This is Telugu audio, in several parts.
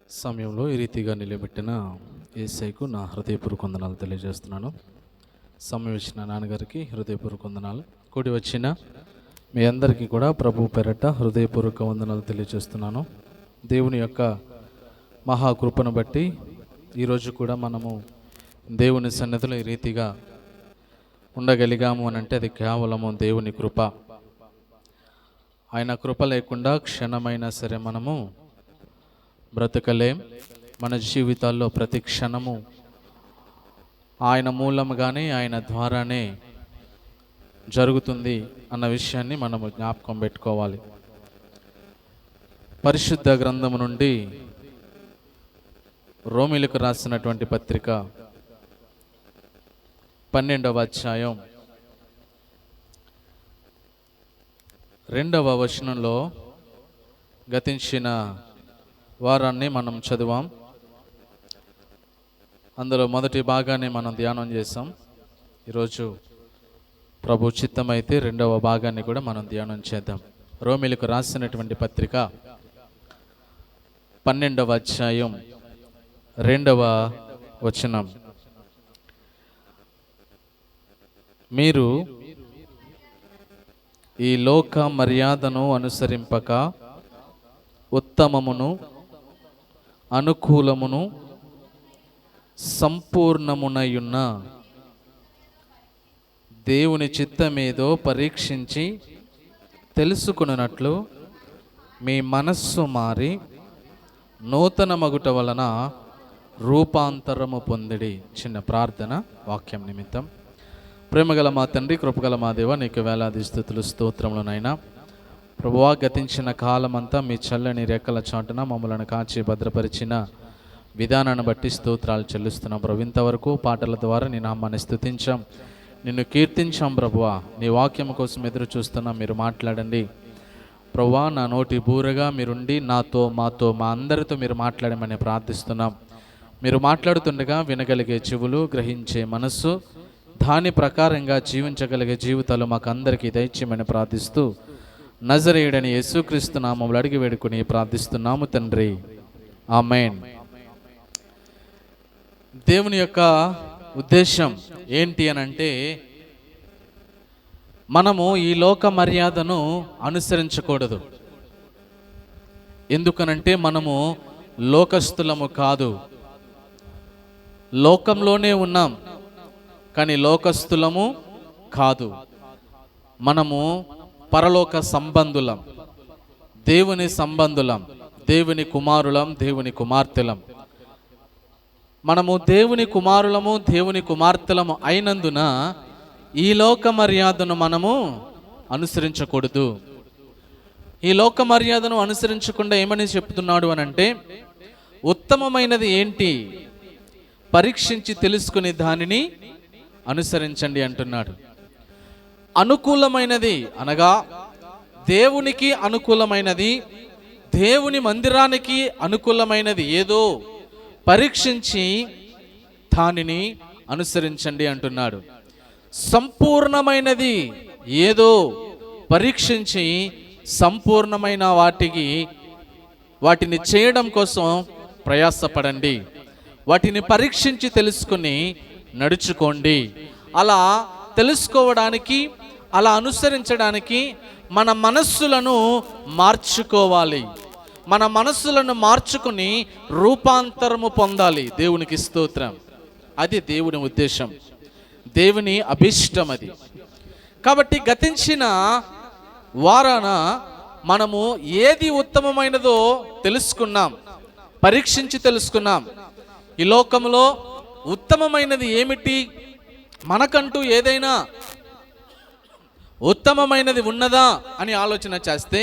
సమయంలో ఈ రీతిగా నిలబెట్టిన యేసయ్యకు నా హృదయపూర్వక వందనాలు తెలియజేస్తున్నాను. సమయం ఇచ్చిన నాన్నగారికి హృదయపూర్వక వందనాలు. కూడి వచ్చిన మీ అందరికీ కూడా ప్రభు పేరట హృదయపూర్వక వందనాలు తెలియజేస్తున్నాను. దేవుని యొక్క మహాకృపను బట్టి ఈరోజు కూడా మనము దేవుని సన్నిధిలో ఈ రీతిగా ఉండగలిగాము అని అంటే అది కేవలము దేవుని కృప. ఆయన కృప లేకుండా క్షణమైనా సరే మనము బ్రతకలేం. మన జీవితాల్లో ప్రతి క్షణము ఆయన మూలముగానే ఆయన ద్వారానే జరుగుతుంది అన్న విషయాన్ని మనము జ్ఞాపకం పెట్టుకోవాలి. పరిశుద్ధ గ్రంథము నుండి రోమీలకు రాసినటువంటి పత్రిక 12వ అధ్యాయం 2వ వచనంలో గతించిన వారాన్ని మనం చదివాం. అందులో మొదటి భాగాన్ని మనం ధ్యానం చేసాం. ఈరోజు ప్రభు చిత్తమైతే 2వ భాగాన్ని కూడా మనం ధ్యానం చేద్దాం. రోమీలకు రాసినటువంటి పత్రిక 12వ అధ్యాయం 2వ వచనం. మీరు ఈ లోక మర్యాదను అనుసరింపక ఉత్తమమును అనుకూలమును సంపూర్ణమునయున్న దేవుని చిత్తమేదో పరీక్షించి తెలుసుకున్నట్లు మీ మనస్సు మారి నూతన మగుట వలన రూపాంతరము పొందిడి. చిన్న ప్రార్థన వాక్యం నిమిత్తం. ప్రేమగల మా తండ్రి, కృపగల మా దేవ, నీకు వేలాది స్తుతులు స్తోత్రములనైనా. ప్రభువా, గతించిన కాలమంతా మీ చల్లని రెక్కల చాటున మమ్మలను కాచి భద్రపరిచిన విధానాన్ని బట్టి స్తోత్రాలు చెల్లిస్తున్నాం ప్రభు. ఇంతవరకు పాటల ద్వారా నీ నామాన్ని స్తుతించాం, నిన్ను కీర్తించాం ప్రభువా. నీ వాక్యం కోసం ఎదురు చూస్తున్నాం. మీరు మాట్లాడండి ప్రభువా. నా నోటి బూరగా మీరుండి నాతో, మాతో, మా అందరితో మీరు మాట్లాడమని ప్రార్థిస్తున్నాం. మీరు మాట్లాడుతుండగా వినగలిగే చెవులు, గ్రహించే మనస్సు, దాని ప్రకారంగా జీవించగలిగే జీవితాలు మాకు అందరికీ దయచేయమని ప్రార్థిస్తూ నజరేయుడని యేసుక్రీస్తు నామములో అడిగి వేడుకుని ప్రార్థిస్తున్నాము తండ్రి, ఆమేన్. దేవుని యొక్క ఉద్దేశం ఏంటి అని అంటే, మనము ఈ లోక మర్యాదను అనుసరించకూడదు. ఎందుకనంటే మనము లోకస్తులము కాదు. లోకంలోనే ఉన్నాం కానీ లోకస్తులము కాదు. మనము పరలోక సంబంధులం, దేవుని సంబంధులం, దేవుని కుమారులం, దేవుని కుమార్తెలం. మనము దేవుని కుమారులము, దేవుని కుమార్తెలము అయినందున ఈ లోక మర్యాదను మనము అనుసరించకూడదు. ఈ లోక మర్యాదను అనుసరించకుండా ఏమని చెప్తున్నాడు అని అంటే, ఉత్తమమైనది ఏంటి పరీక్షించి తెలుసుకునే దానిని అనుసరించండి అంటున్నాడు. అనుకూలమైనది అనగా దేవునికి అనుకూలమైనది, దేవుని మందిరానికి అనుకూలమైనది ఏదో పరీక్షించి దానిని అనుసరించండి అంటున్నాడు. సంపూర్ణమైనది ఏదో పరీక్షించి సంపూర్ణమైన వాటిని చేయడం కోసం ప్రయాసపడండి. వాటిని పరీక్షించి తెలుసుకుని నడుచుకోండి. అలా తెలుసుకోవడానికి, అలా అనుసరించడానికి మన మనస్సులను మార్చుకోవాలి. మన మనస్సులను మార్చుకుని రూపాంతరము పొందాలి. దేవునికి స్తోత్రం. అది దేవుని ఉద్దేశం, దేవుని అభిష్టం అది. కాబట్టి గతించిన వారాన మనము ఏది ఉత్తమమైనదో తెలుసుకున్నాం, పరీక్షించి తెలుసుకున్నాం. ఈ లోకంలో ఉత్తమమైనది ఏమిటి, మనకంటూ ఏదైనా ఉత్తమమైనది ఉన్నదా అని ఆలోచన చేస్తే,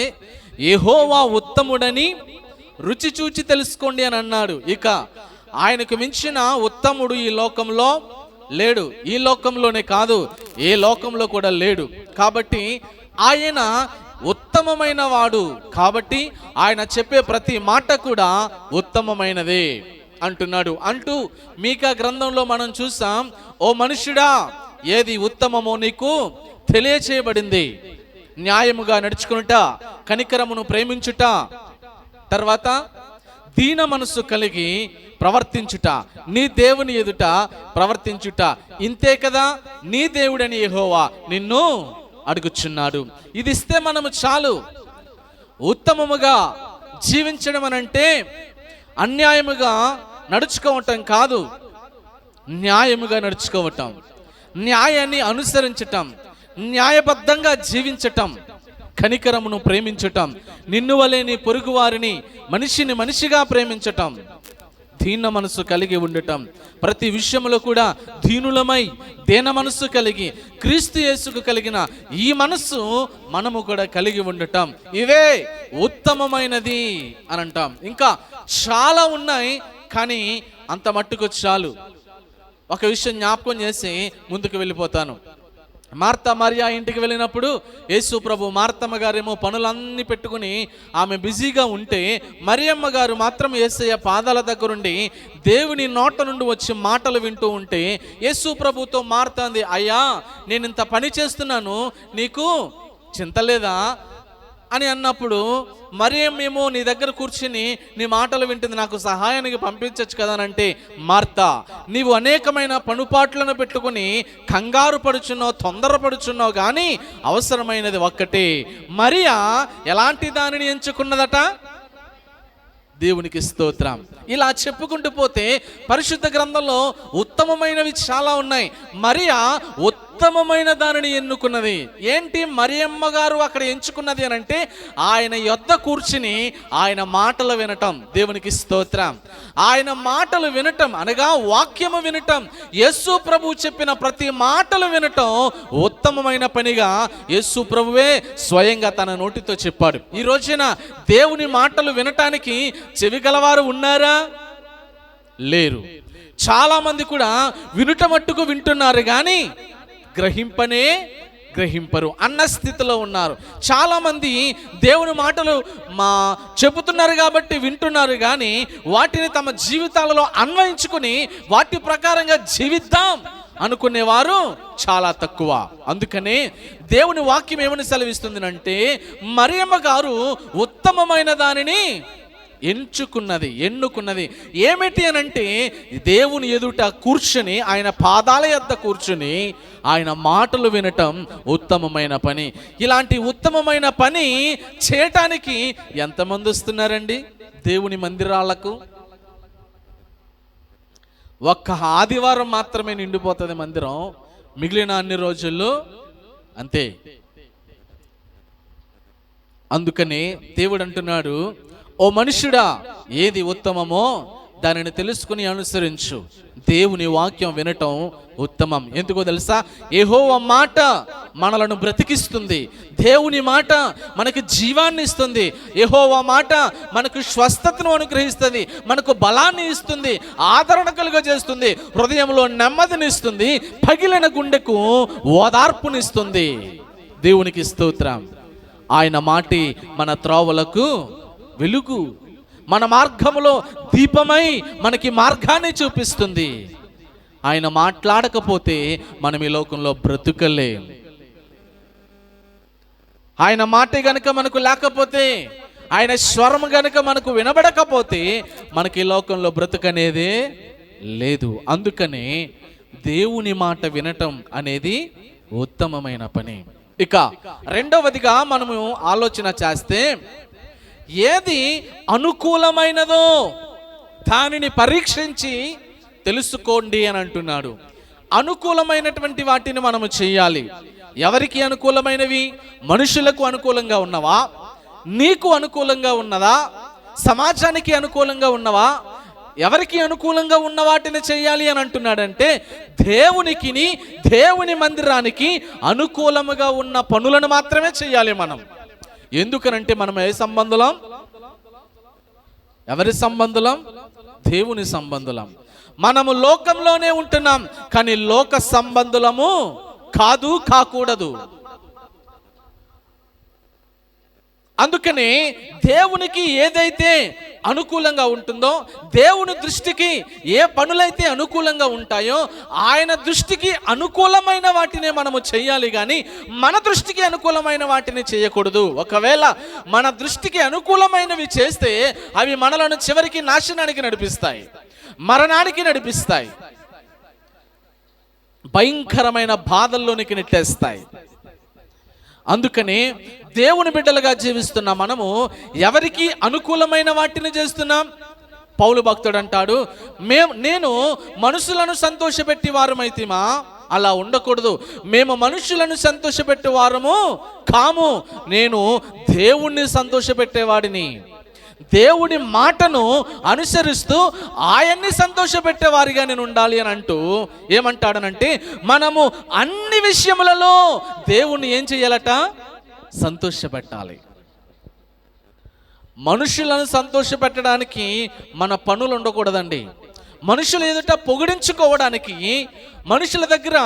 యెహోవా ఉత్తముడని రుచి చూచి తెలుసుకోండి అని అన్నాడు. ఇక ఆయనకు మించిన ఉత్తముడు ఈ లోకంలో లేడు. ఈ లోకంలోనే కాదు, ఏ లోకంలో కూడా లేడు. కాబట్టి ఆయన ఉత్తమమైన వాడు. కాబట్టి ఆయన చెప్పే ప్రతి మాట కూడా ఉత్తమమైనదే అంటున్నాడు. అంటూ మీకా గ్రంథంలో మనం చూసాం, ఓ మనుషుడా, ఏది ఉత్తమమో నీకు తెలియచేయబడింది. న్యాయముగా నడుచుకునుట, కనికరమును ప్రేమించుట, తర్వాత దీన మనస్సు కలిగి ప్రవర్తించుట, నీ దేవుని ఎదుట ప్రవర్తించుట, ఇంతే కదా నీ దేవుడని యెహోవా నిన్ను అడుగుచున్నాడు. ఇది ఇస్తే మనము చాలు. ఉత్తమముగా జీవించడం అనంటే అన్యాయముగా నడుచుకోవటం కాదు, న్యాయముగా నడుచుకోవటం, న్యాయాన్ని అనుసరించటం, న్యాయబద్ధంగా జీవించటం, కనికరమును ప్రేమించటం, నిన్ను వలె నీ పొరుగు వారిని మనిషిని మనిషిగా ప్రేమించటం, దీన మనసు కలిగి ఉండటం, ప్రతి విషయంలో కూడా దీనులమై దేన మనస్సు కలిగి క్రీస్తు యేసుకు కలిగిన ఈ మనస్సు మనము కూడా కలిగి ఉండటం, ఇవే ఉత్తమమైనది అని అంటాం. ఇంకా చాలా ఉన్నాయి, కానీ అంత మట్టుకు చాలు. ఒక విషయం జ్ఞాపకం చేసి ముందుకు వెళ్ళిపోతాను. మార్తా మరియా ఇంటికి వెళ్ళినప్పుడు యేసు ప్రభు, మార్తమ్మ గారేమో పనులన్నీ పెట్టుకుని ఆమె బిజీగా ఉంటే, మరియమ్మ గారు మాత్రం యేసయ్య పాదాల దగ్గరుండి దేవుని నోట నుండి వచ్చి మాటలు వింటూ ఉంటే యేసు ప్రభుతో మార్తా అంది, అయ్యా నేను ఇంత పని చేస్తున్నాను, నీకు చింత లేదా అని అన్నప్పుడు, మరియమ్మేమో నీ దగ్గర కూర్చుని నీ మాటలు వింటుంది, నాకు సహాయానికి పంపించచ్చు కదా అని అంటే, మార్తా నీవు అనేకమైన పనుపాట్లను పెట్టుకుని కంగారు పడుచున్నావు, తొందరపడుచున్నావు, కానీ అవసరమైనది ఒక్కటే. మరియా ఎలాంటి దానిని ఎంచుకున్నదట? దేవునికి స్తోత్రం. ఇలా చెప్పుకుంటూ పోతే పరిశుద్ధ గ్రంథంలో ఉత్తమమైనవి చాలా ఉన్నాయి. మరియా ఉత్తమమైన దానిని ఎన్నుకున్నది. ఏంటి మరియమ్మ గారు అక్కడ ఎంచుకున్నది అని అంటే, ఆయన యొద్ద కూర్చుని ఆయన మాటలు వినటం. దేవునికి స్తోత్రం. ఆయన మాటలు వినటం అనగా వాక్యము వినటం, యేసు ప్రభు చెప్పిన ప్రతి మాటలు వినటం ఉత్తమమైన పనిగా యేసు ప్రభువే స్వయంగా తన నోటితో చెప్పాడు. ఈ రోజున దేవుని మాటలు వినటానికి చెవి గలవారు ఉన్నారా? లేరు. చాలా మంది కూడా వినుట మట్టుకు వింటున్నారు, కానీ గ్రహింపరు అన్న స్థితిలో ఉన్నారు. చాలా మంది దేవుని మాటలు చెబుతున్నారు కాబట్టి వింటున్నారు, కానీ వాటిని తమ జీవితాలలో అన్వయించుకుని వాటి ప్రకారంగా జీవిద్దాం అనుకునేవారు చాలా తక్కువ. అందుకనే దేవుని వాక్యం ఏమని సెలవిస్తుంది, మరియమ్మ గారు ఉత్తమమైన దానిని ఎన్నుకున్నది. ఏమిటి అనంటే, దేవుని ఎదుట కూర్చుని ఆయన పాదాల యొద్ద కూర్చుని ఆయన మాటలు వినటం ఉత్తమమైన పని. ఇలాంటి ఉత్తమమైన పని చేయటానికి ఎంతమంది వస్తున్నారండి దేవుని మందిరాలకు? ఒక్క ఆదివారం మాత్రమే నిండిపోతుంది మందిరం, మిగిలిన అన్ని రోజుల్లో అంతే. అందుకనే దేవుడు అంటున్నాడు, ఓ మనుషుడా, ఏది ఉత్తమమో దానిని తెలుసుకుని అనుసరించు. దేవుని వాక్యం వినటం ఉత్తమం. ఎందుకో తెలుసా? యెహోవా మాట మనలను బ్రతికిస్తుంది. దేవుని మాట మనకు జీవాన్ని ఇస్తుంది. యెహోవా మాట మనకు స్వస్థతను అనుగ్రహిస్తుంది, మనకు బలాన్ని ఇస్తుంది, ఆదరణ కలుగజేస్తుంది, హృదయంలో నెమ్మదిని ఇస్తుంది, పగిలిన గుండెకు ఓదార్పునిస్తుంది. దేవునికి స్తోత్రం. ఆయన మాటి మన త్రోవలకు వెలుగు, మన మార్గములో దీపమై మనకి మార్గాన్ని చూపిస్తుంది. ఆయన మాట్లాడకపోతే మనం ఈ లోకంలో బ్రతుకలేం. ఆయన మాట గనుక మనకు లేకపోతే, ఆయన స్వరం గనుక మనకు వినబడకపోతే మనకి ఈ లోకంలో బ్రతుకనేదే లేదు. అందుకనే దేవుని మాట వినటం అనేది ఉత్తమమైన పని. ఇక రెండవదిగా మనము ఆలోచన చేస్తే, ఏది అనుకూలమైనదో దానిని పరీక్షించి తెలుసుకోండి అని అంటున్నాడు. అనుకూలమైనటువంటి వాటిని మనము చేయాలి. ఎవరికి అనుకూలమైనవి? మనుషులకు అనుకూలంగా ఉన్నవా? నీకు అనుకూలంగా ఉన్నదా? సమాజానికి అనుకూలంగా ఉన్నవా? ఎవరికి అనుకూలంగా ఉన్న వాటిని చేయాలి అని అంటున్నాడంటే, దేవునికిని దేవుని మందిరానికి అనుకూలముగా ఉన్న పనులను మాత్రమే చేయాలి మనం. ఎందుకనంటే మనం ఏ సంబంధులం? ఎవరి సంబంధులం? దేవుని సంబంధులం. మనము లోకంలోనే ఉంటున్నాం, కానీ లోక సంబంధులము కాకూడదు. అందుకని దేవునికి ఏదైతే అనుకూలంగా ఉంటుందో, దేవుని దృష్టికి ఏ పనులైతే అనుకూలంగా ఉంటాయో ఆయన దృష్టికి అనుకూలమైన వాటినే మనము చేయాలి కానీ మన దృష్టికి అనుకూలమైన వాటిని చేయకూడదు. ఒకవేళ మన దృష్టికి అనుకూలమైనవి చేస్తే అవి మనలను చివరికి నాశనానికి నడిపిస్తాయి, మరణానికి నడిపిస్తాయి, భయంకరమైన బాధల్లోనికి నెట్టేస్తాయి. అందుకని దేవుని బిడ్డలుగా జీవిస్తున్న మనము ఎవరికి అనుకూలమైన వాటిని చేస్తున్నాం? పౌలు భక్తుడు అంటాడు, నేను మనుషులను సంతోషపెట్టి వారమైతిమా? అలా ఉండకూడదు. మేము మనుషులను సంతోషపెట్టే వారము కాము, నేను దేవుణ్ణి సంతోషపెట్టేవాడిని, దేవుని మాటను అనుసరిస్తూ ఆయన్ని సంతోషపెట్టే వారిగా నేను ఉండాలి అని అంటూ ఏమంటాడనంటే, మనము అన్ని విషయములలో దేవుణ్ణి ఏం చేయాలట? సంతోషపెట్టాలి. మనుషులను సంతోషపెట్టడానికి మన పనులు ఉండకూడదండి. మనుషులు ఎదుట పొగిడించుకోవడానికి, మనుషుల దగ్గర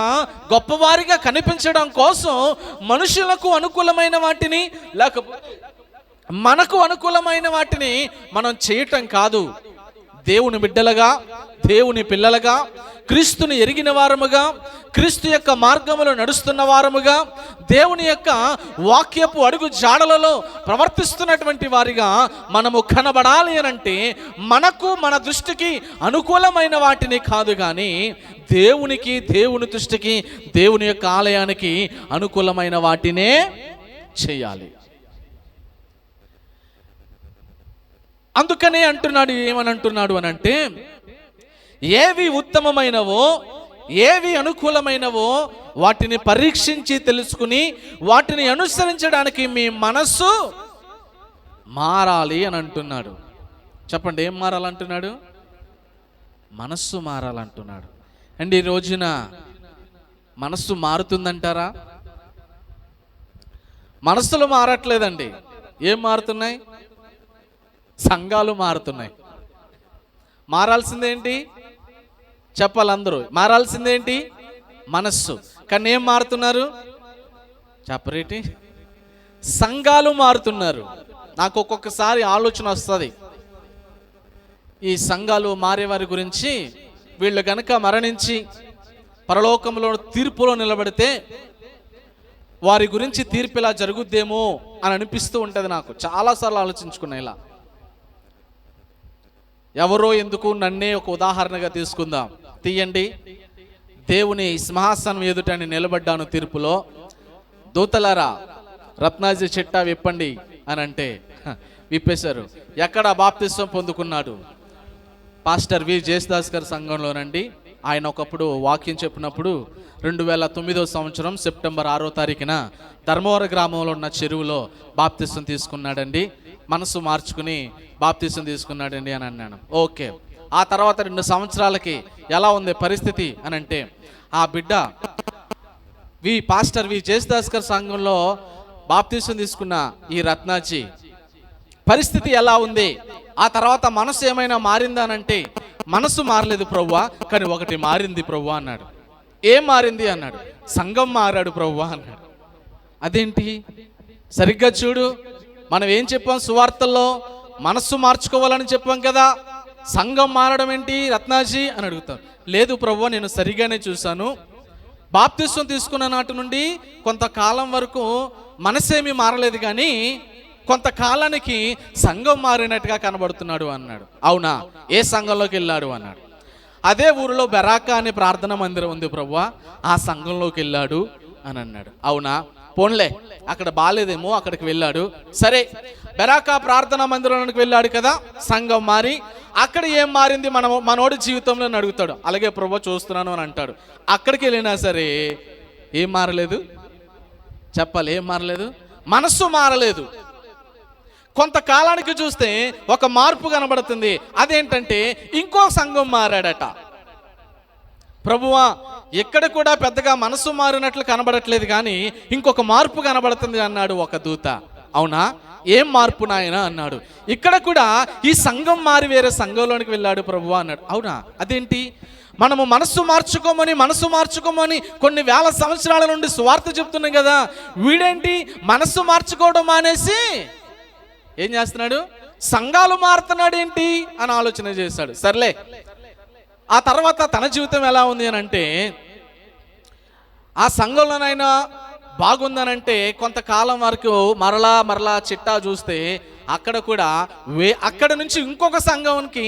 గొప్పవారిగా కనిపించడం కోసం మనుషులకు అనుకూలమైన వాటిని లేకపోతే మనకు అనుకూలమైన వాటిని మనం చేయటం కాదు. దేవుని బిడ్డలుగా, దేవుని పిల్లలుగా, క్రీస్తుని ఎరిగిన వారముగా, క్రీస్తు యొక్క మార్గములో నడుస్తున్న వారముగా, దేవుని యొక్క వాక్యపు అడుగు జాడలలో ప్రవర్తిస్తున్నటువంటి వారిగా మనము కనబడాలి అనంటే మనకు, మన దృష్టికి అనుకూలమైన వాటిని కాదు కానీ దేవునికి, దేవుని దృష్టికి, దేవుని యొక్క ఆలయానికి అనుకూలమైన వాటినే చేయాలి. అందుకనే అంటున్నాడు, ఏమని అంటున్నాడు అని అంటే, ఏవి ఉత్తమమైనవో, ఏవి అనుకూలమైనవో వాటిని పరీక్షించి తెలుసుకుని వాటిని అనుసరించడానికి మీ మనస్సు మారాలి అని అంటున్నాడు. చెప్పండి, ఏం మారాలంటున్నాడు? మనస్సు మారాలంటున్నాడు. అండ్ ఈ రోజున మనస్సు మారుతుందంటారా? మనస్సులు మారట్లేదండి. ఏం మారుతున్నాయి? సంఘాలు మారుతున్నాయి. మారాల్సిందేంటి? చెప్పాలి అందరూ. మారాల్సిందేంటి? మనస్సు. కానీ ఏం మారుతున్నారు? చెప్పరేటి? సంఘాలు మారుతున్నారు. నాకు ఒక్కొక్కసారి ఆలోచన వస్తుంది, ఈ సంఘాలు మారేవారి గురించి. వీళ్ళు గనక మరణించి పరలోకంలో తీర్పులో నిలబడితే వారి గురించి తీర్పు ఇలా జరుగుద్దేమో అని అనిపిస్తూ ఉంటుంది నాకు. చాలాసార్లు ఆలోచించుకున్నా ఇలా. ఎవరో ఎందుకు, నన్నే ఒక ఉదాహరణగా తీసుకుందాం. తీయండి. దేవుని సింహాసనం ఎదుట నిలబడ్డాను తీర్పులో. దూతలారా రత్నాజీ చిట్టా విప్పండి అని అంటే విప్పేశారు. ఎక్కడ బాప్తిస్వం పొందుకున్నాడు? పాస్టర్ వి జేసుదాస్ గారి సంఘంలోనండి. ఆయన ఒకప్పుడు వాక్యం చెప్పినప్పుడు 2009వ సంవత్సరం సెప్టెంబర్ 6వ తారీఖున ధర్మవరం గ్రామంలో ఉన్న చెరువులో బాప్తిస్వం తీసుకున్నాడండి. మనసు మార్చుకుని బాప్తిస్వం తీసుకున్నాడండి అని అన్నాను. ఓకే. ఆ తర్వాత 2 సంవత్సరాలకి ఎలా ఉంది పరిస్థితి అని అంటే, ఆ బిడ్డ పాస్టర్ వి జేసుదాస్ గారి సంఘంలో బాప్తిస్వం తీసుకున్న ఈ రత్నాజీ పరిస్థితి ఎలా ఉంది? ఆ తర్వాత మనసు ఏమైనా మారిందా అనంటే, మనసు మారలేదు ప్రభువా, కానీ ఒకటి మారింది ప్రభువా అన్నాడు. ఏం మారింది అన్నాడు. సంఘం మారాడు ప్రభువా అన్నాడు. అదేంటి? సరిగ్గా చూడు, మనం ఏం చెప్పాం సువార్తల్లో? మనస్సు మార్చుకోవాలని చెప్పాం కదా. సంఘం మారడం ఏంటి రత్నాజీ అని అడుగుతారు. లేదు ప్రభువా, నేను సరిగానే చూశాను. బాప్తిస్వం తీసుకున్న నాటి నుండి కొంతకాలం వరకు మనసేమీ మారలేదు, కానీ కొంతకాలానికి సంఘం మారినట్టుగా కనబడుతున్నాడు అన్నాడు. అవునా? ఏ సంఘంలోకి వెళ్ళాడు అన్నాడు. అదే ఊరిలో బెరాకా అనే ప్రార్థన మందిరం ఉంది ప్రభువా, ఆ సంఘంలోకి వెళ్ళాడు అని అన్నాడు. అవునా? పోన్లే, అక్కడ బాలేదేమో, అక్కడికి వెళ్ళాడు. సరే, బెరాకా ప్రార్థనా మందిరానికి వెళ్ళాడు కదా, సంఘం మారి. అక్కడ ఏం మారింది మనోడి జీవితంలో అని అడుగుతాడు. అలాగే ప్రభువా చూస్తున్నాను అని అంటాడు. అక్కడికి వెళ్ళినా సరే ఏం మారలేదు? చెప్పాలి, ఏం మారలేదు? మనస్సు మారలేదు. కొంతకాలానికి చూస్తే ఒక మార్పు కనబడుతుంది. అదేంటంటే ఇంకో సంఘం మారాడట. ప్రభువా, ఎక్కడ కూడా పెద్దగా మనసు మారినట్లు కనబడట్లేదు, కానీ ఇంకొక మార్పు కనబడుతుంది అన్నాడు ఒక దూత. అవునా? ఏం మార్పు నాయన అన్నాడు. ఇక్కడ కూడా ఈ సంఘం మారి వేరే సంఘంలోనికి వెళ్ళాడు ప్రభువా అన్నాడు. అవునా? అదేంటి? మనము మనసు మార్చుకోమని కొన్ని వేల సంవత్సరాల నుండి సువార్త చెప్తున్నాం కదా. వీడేంటి మనసు మార్చుకోవడం మానేసి ఏం చేస్తున్నాడు? సంఘాలు మారుతున్నాడు ఏంటి అని ఆలోచన చేశాడు. సర్లే, ఆ తర్వాత తన జీవితం ఎలా ఉంది అని అంటే, ఆ సంఘంలోనైనా బాగుందనంటే కొంతకాలం వరకు మరలా చిట్టా చూస్తే అక్కడ కూడా అక్కడ నుంచి ఇంకొక సంఘంకి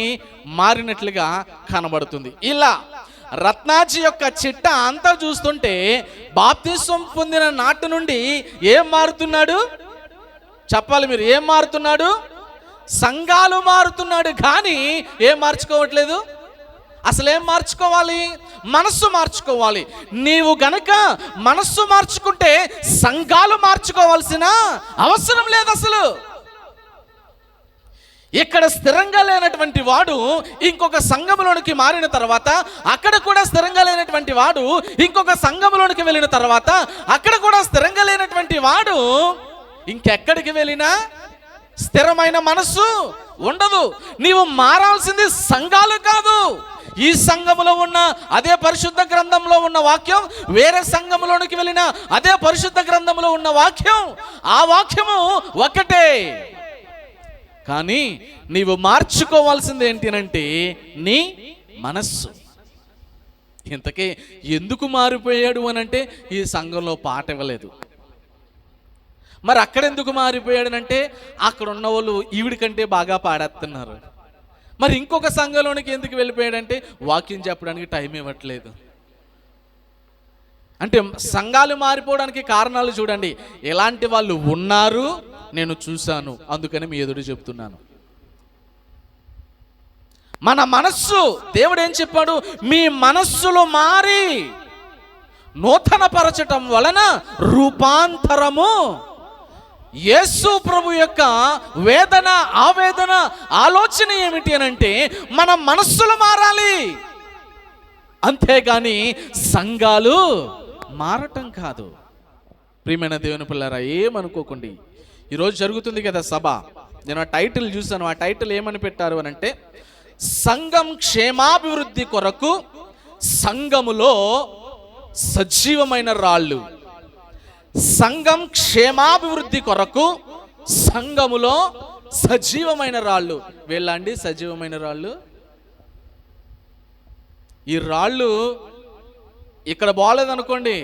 మారినట్లుగా కనబడుతుంది. ఇలా రత్నాజీ యొక్క చిట్ట అంతా చూస్తుంటే బాప్తిస్వం పొందిన నాటి నుండి ఏం మారుతున్నాడు చెప్పాలి మీరు? ఏం మారుతున్నాడు? సంఘాలు మారుతున్నాడు, కానీ ఏం మార్చుకోవట్లేదు. అసలు ఏం మార్చుకోవాలి? మనస్సు మార్చుకోవాలి. నీవు గనక మనస్సు మార్చుకుంటే సంఘాలు మార్చుకోవాల్సిన అవసరం లేదు. అసలు ఇక్కడ స్థిరంగా లేనటువంటి వాడు ఇంకొక సంఘములోనికి మారిన తర్వాత, అక్కడ కూడా స్థిరంగా లేనటువంటి వాడు ఇంకొక సంఘములోనికి వెళ్ళిన తర్వాత, అక్కడ కూడా స్థిరంగా లేనటువంటి వాడు ఇంకెక్కడికి వెళ్ళినా స్థిరమైన మనస్సు ఉండదు. నీవు మారాల్సింది సంఘాలు కాదు. ఈ సంఘములో ఉన్న అదే పరిశుద్ధ గ్రంథంలో ఉన్న వాక్యం, వేరే సంఘములోనికి వెళ్ళిన అదే పరిశుద్ధ గ్రంథంలో ఉన్న వాక్యం, ఆ వాక్యము ఒకటే. కానీ నీవు మార్చుకోవాల్సింది ఏంటి అంటే నీ మనస్సు. ఇంతకీ ఎందుకు మారిపోయాడు అని అంటే, ఈ సంఘంలో పాట ఇవ్వలేదు. మరి అక్కడెందుకు మారిపోయాడనంటే, అక్కడ ఉన్న వాళ్ళు ఈవిడి కంటే బాగా పాడేస్తున్నారు. మరి ఇంకొక సంఘంలోనికి ఎందుకు వెళ్ళిపోయాడంటే, వాక్యం చెప్పడానికి టైం ఇవ్వట్లేదు. అంటే సంఘాలు మారిపోవడానికి కారణాలు చూడండి. ఎలాంటి వాళ్ళు ఉన్నారు నేను చూశాను, అందుకని మీ ఎదురు చెప్తున్నాను. మన మనస్సు, దేవుడు ఏం చెప్పాడు? మీ మనస్సులో మారి నూతన పరచటం వలన రూపాంతరము. యేసు ప్రభు యొక్క వేదన, ఆవేదన, ఆలోచన ఏమిటి అని అంటే, మన మనస్సులు మారాలి, అంతేగాని సంఘాలు మారటం కాదు. ప్రియమైన దేవుని పిల్లరా, ఏమనుకోకండి. ఈరోజు జరుగుతుంది కదా సభ, నేను ఆ టైటిల్ చూశాను. ఆ టైటిల్ ఏమని పెట్టారు అని అంటే, సంఘం క్షేమాభివృద్ధి కొరకు సంఘములో సజీవమైన రాళ్ళు. సంఘం క్షేమాభివృద్ధి కొరకు సంఘములో సజీవమైన రాళ్ళు. వీళ్ళండి సజీవమైన రాళ్ళు. ఈ రాళ్ళు ఇక్కడ బాగలేదనుకోండి,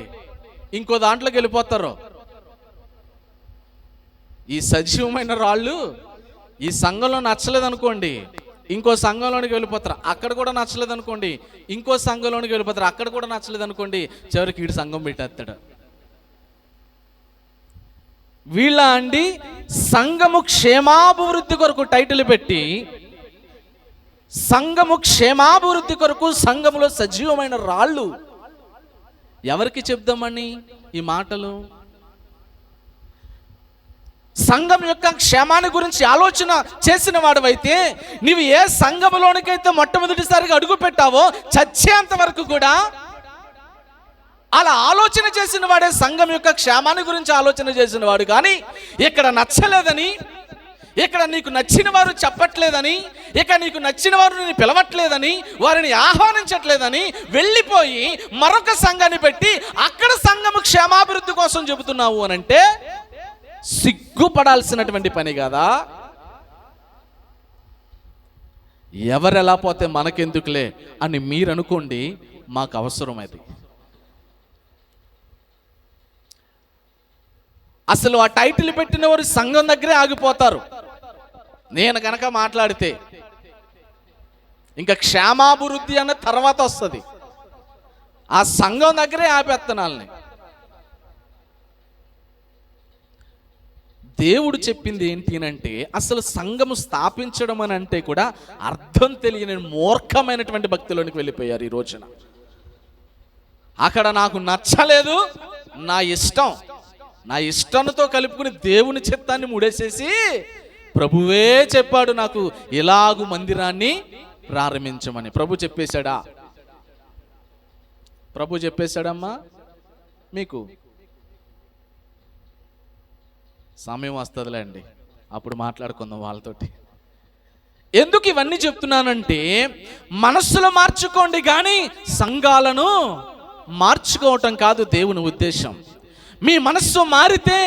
ఇంకో దాంట్లోకి వెళ్ళిపోతారు. ఈ సజీవమైన రాళ్ళు ఈ సంఘంలో నచ్చలేదనుకోండి, ఇంకో సంఘంలోనికి వెళ్ళిపోతారు. అక్కడ కూడా నచ్చలేదనుకోండి, ఇంకో సంఘంలోనికి వెళ్ళిపోతారు. అక్కడ కూడా నచ్చలేదనుకోండి, చివరికి వీడు సంఘం పెట్టేస్తాడు. వీళ్ళ అండి సంఘము క్షేమాభివృద్ధి కొరకు టైటిల్ పెట్టి, సంఘము క్షేమాభివృద్ధి కొరకు సంఘములో సజీవమైన రాళ్ళు. ఎవరికి చెప్దామని ఈ మాటలు? సంఘం యొక్క క్షేమాన్ని గురించి ఆలోచన చేసిన వాడివైతే, నీవు ఏ సంఘములోనికైతే మొట్టమొదటిసారిగా అడుగు పెట్టావో చచ్చేంత వరకు కూడా అలా ఆలోచన చేసిన వాడే సంఘం యొక్క క్షేమాన్ని గురించి ఆలోచన చేసిన వాడు. కానీ ఇక్కడ నచ్చలేదని, ఇక్కడ నీకు నచ్చిన వారు చెప్పట్లేదని, ఇక నీకు నచ్చిన వారు నేను పిలవట్లేదని, వారిని ఆహ్వానించట్లేదని వెళ్ళిపోయి మరొక సంఘాన్ని పెట్టి అక్కడ సంఘము క్షేమాభివృద్ధి కోసం చెబుతున్నావు అనంటే సిగ్గుపడాల్సినటువంటి పని కాదా? ఎవరెలా పోతే మనకెందుకులే అని మీరు అనుకోండి, మాకు అవసరం అది. అసలు ఆ టైటిల్ పెట్టిన వారు సంఘం దగ్గరే ఆగిపోతారు. నేను కనుక మాట్లాడితే ఇంకా క్షేమాభివృద్ధి అన్న తర్వాత వస్తుంది. ఆ సంఘం దగ్గరే ఆపేత్తనాలని. దేవుడు చెప్పింది ఏంటి అంటే, అసలు సంఘము స్థాపించడం అని అంటే కూడా అర్థం తెలియని మూర్ఖమైనటువంటి భక్తిలోనికి వెళ్ళిపోయారు ఈ రోజున. అక్కడ నాకు నచ్చలేదు, నా ఇష్టంతో కలుపుకుని దేవుని చిత్తాన్ని ముడేసేసి, ప్రభువే చెప్పాడు నాకు ఇలాగు మందిరాన్ని ప్రారంభించమని. ప్రభు చెప్పేశాడా? ప్రభు చెప్పేశాడమ్మా? మీకు సమయం వస్తుందిలే అండి, అప్పుడు మాట్లాడుకుందాం వాళ్ళతోటి. ఎందుకు ఇవన్నీ చెప్తున్నానంటే, మనస్సులో మార్చుకోండి కానీ సంఘాలను మార్చుకోవటం కాదు దేవుని ఉద్దేశం. మీ మనస్సు మారితే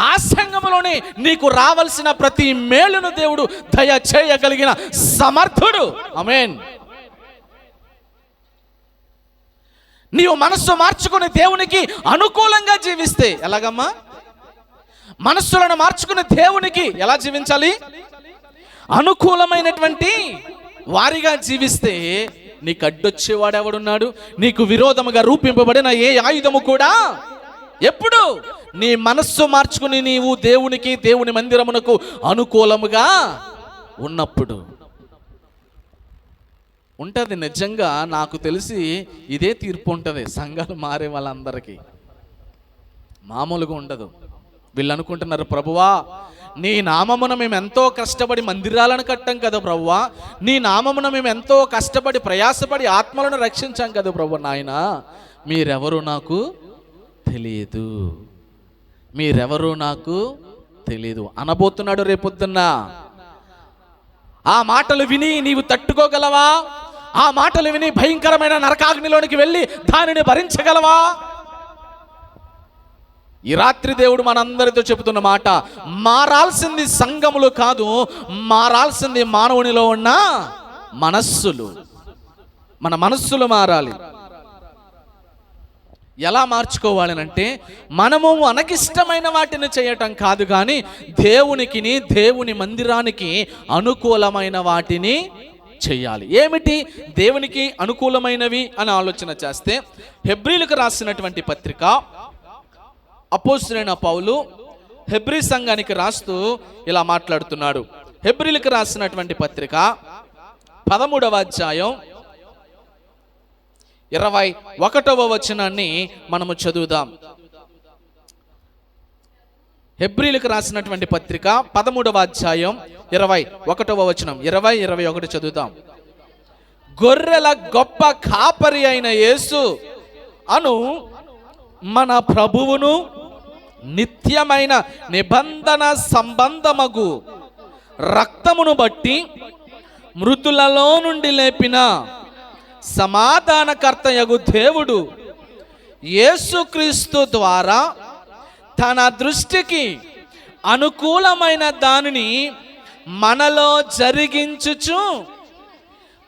ఆ సంఘములోనే నీకు రావాల్సిన ప్రతి మేలును దేవుడు దయచేయగలిగిన సమర్థుడు. ఆమేన్. నీవు మనస్సు మార్చుకుని దేవునికి అనుకూలంగా జీవిస్తే ఎలాగమ్మా? మనస్సులను మార్చుకుని దేవునికి ఎలా జీవించాలి? అనుకూలమైనటువంటి వారిగా జీవిస్తే నీకు అడ్డొచ్చేవాడు ఎవడున్నాడు? నీకు విరోధముగా రూపింపబడిన ఏ ఆయుధము కూడా ఎప్పుడు నీ మనస్సు మార్చుకుని నీవు దేవునికి, దేవుని మందిరమునకు అనుకూలముగా ఉన్నప్పుడు ఉంటుంది. నిజంగా నాకు తెలిసి ఇదే తీర్పు ఉంటుంది సంఘాలు మారే వాళ్ళందరికీ. మామూలుగా ఉండదు. వీళ్ళు అనుకుంటున్నారు, ప్రభువా నీ నామమున మేము ఎంతో కష్టపడి మందిరాలను కట్టాం కదా ప్రభువా, నీ నామమున మేము ఎంతో కష్టపడి ప్రయాసపడి ఆత్మలను రక్షించాం కదా ప్రభు. నాయన మీరెవరు నాకు తెలియదు, మీరెవరు నాకు తెలియదు అనబోతున్నాడు రేపొద్దున్న. ఆ మాటలు విని నీవు తట్టుకోగలవా? ఆ మాటలు విని భయంకరమైన నరకాగ్నిలోనికి వెళ్ళి దానిని భరించగలవా? ఈ రాత్రి దేవుడు మనందరితో చెబుతున్న మాట, మారాల్సింది సంఘములు కాదు, మారాల్సింది మానవునిలో ఉన్న మనస్సులు. మన మనస్సులు మారాలి. ఎలా మార్చుకోవాలి అంటే, మనము మనకిష్టమైన వాటిని చేయటం కాదు, కానీ దేవునికి, దేవుని మందిరానికి అనుకూలమైన వాటిని చేయాలి. ఏమిటి దేవునికి అనుకూలమైనవి అని ఆలోచన చేస్తే, హెబ్రీలకు రాసినటువంటి పత్రిక అపోస్తలుడైన పౌలు హెబ్రీ సంఘానికి రాస్తూ ఇలా మాట్లాడుతున్నాడు. హెబ్రీలకు రాసినటువంటి పత్రిక 13వ అధ్యాయం 21వ వచనాన్ని మనము చదువుదాం. హెబ్రీలకు రాసినటువంటి పత్రిక 13వ అధ్యాయం 21వ వచనం, 20, 21 చదువుదాం. గొర్రెల గొప్ప కాపరి అయిన యేసు అను మన ప్రభువును నిత్యమైన నిబంధన సంబంధమగు రక్తమును బట్టి మృతులలో నుండి లేపిన సమాధానకర్తయగు దేవుడు యేసుక్రీస్తు ద్వారా తన దృష్టికి అనుకూలమైన దానిని మనలో జరిగించుచు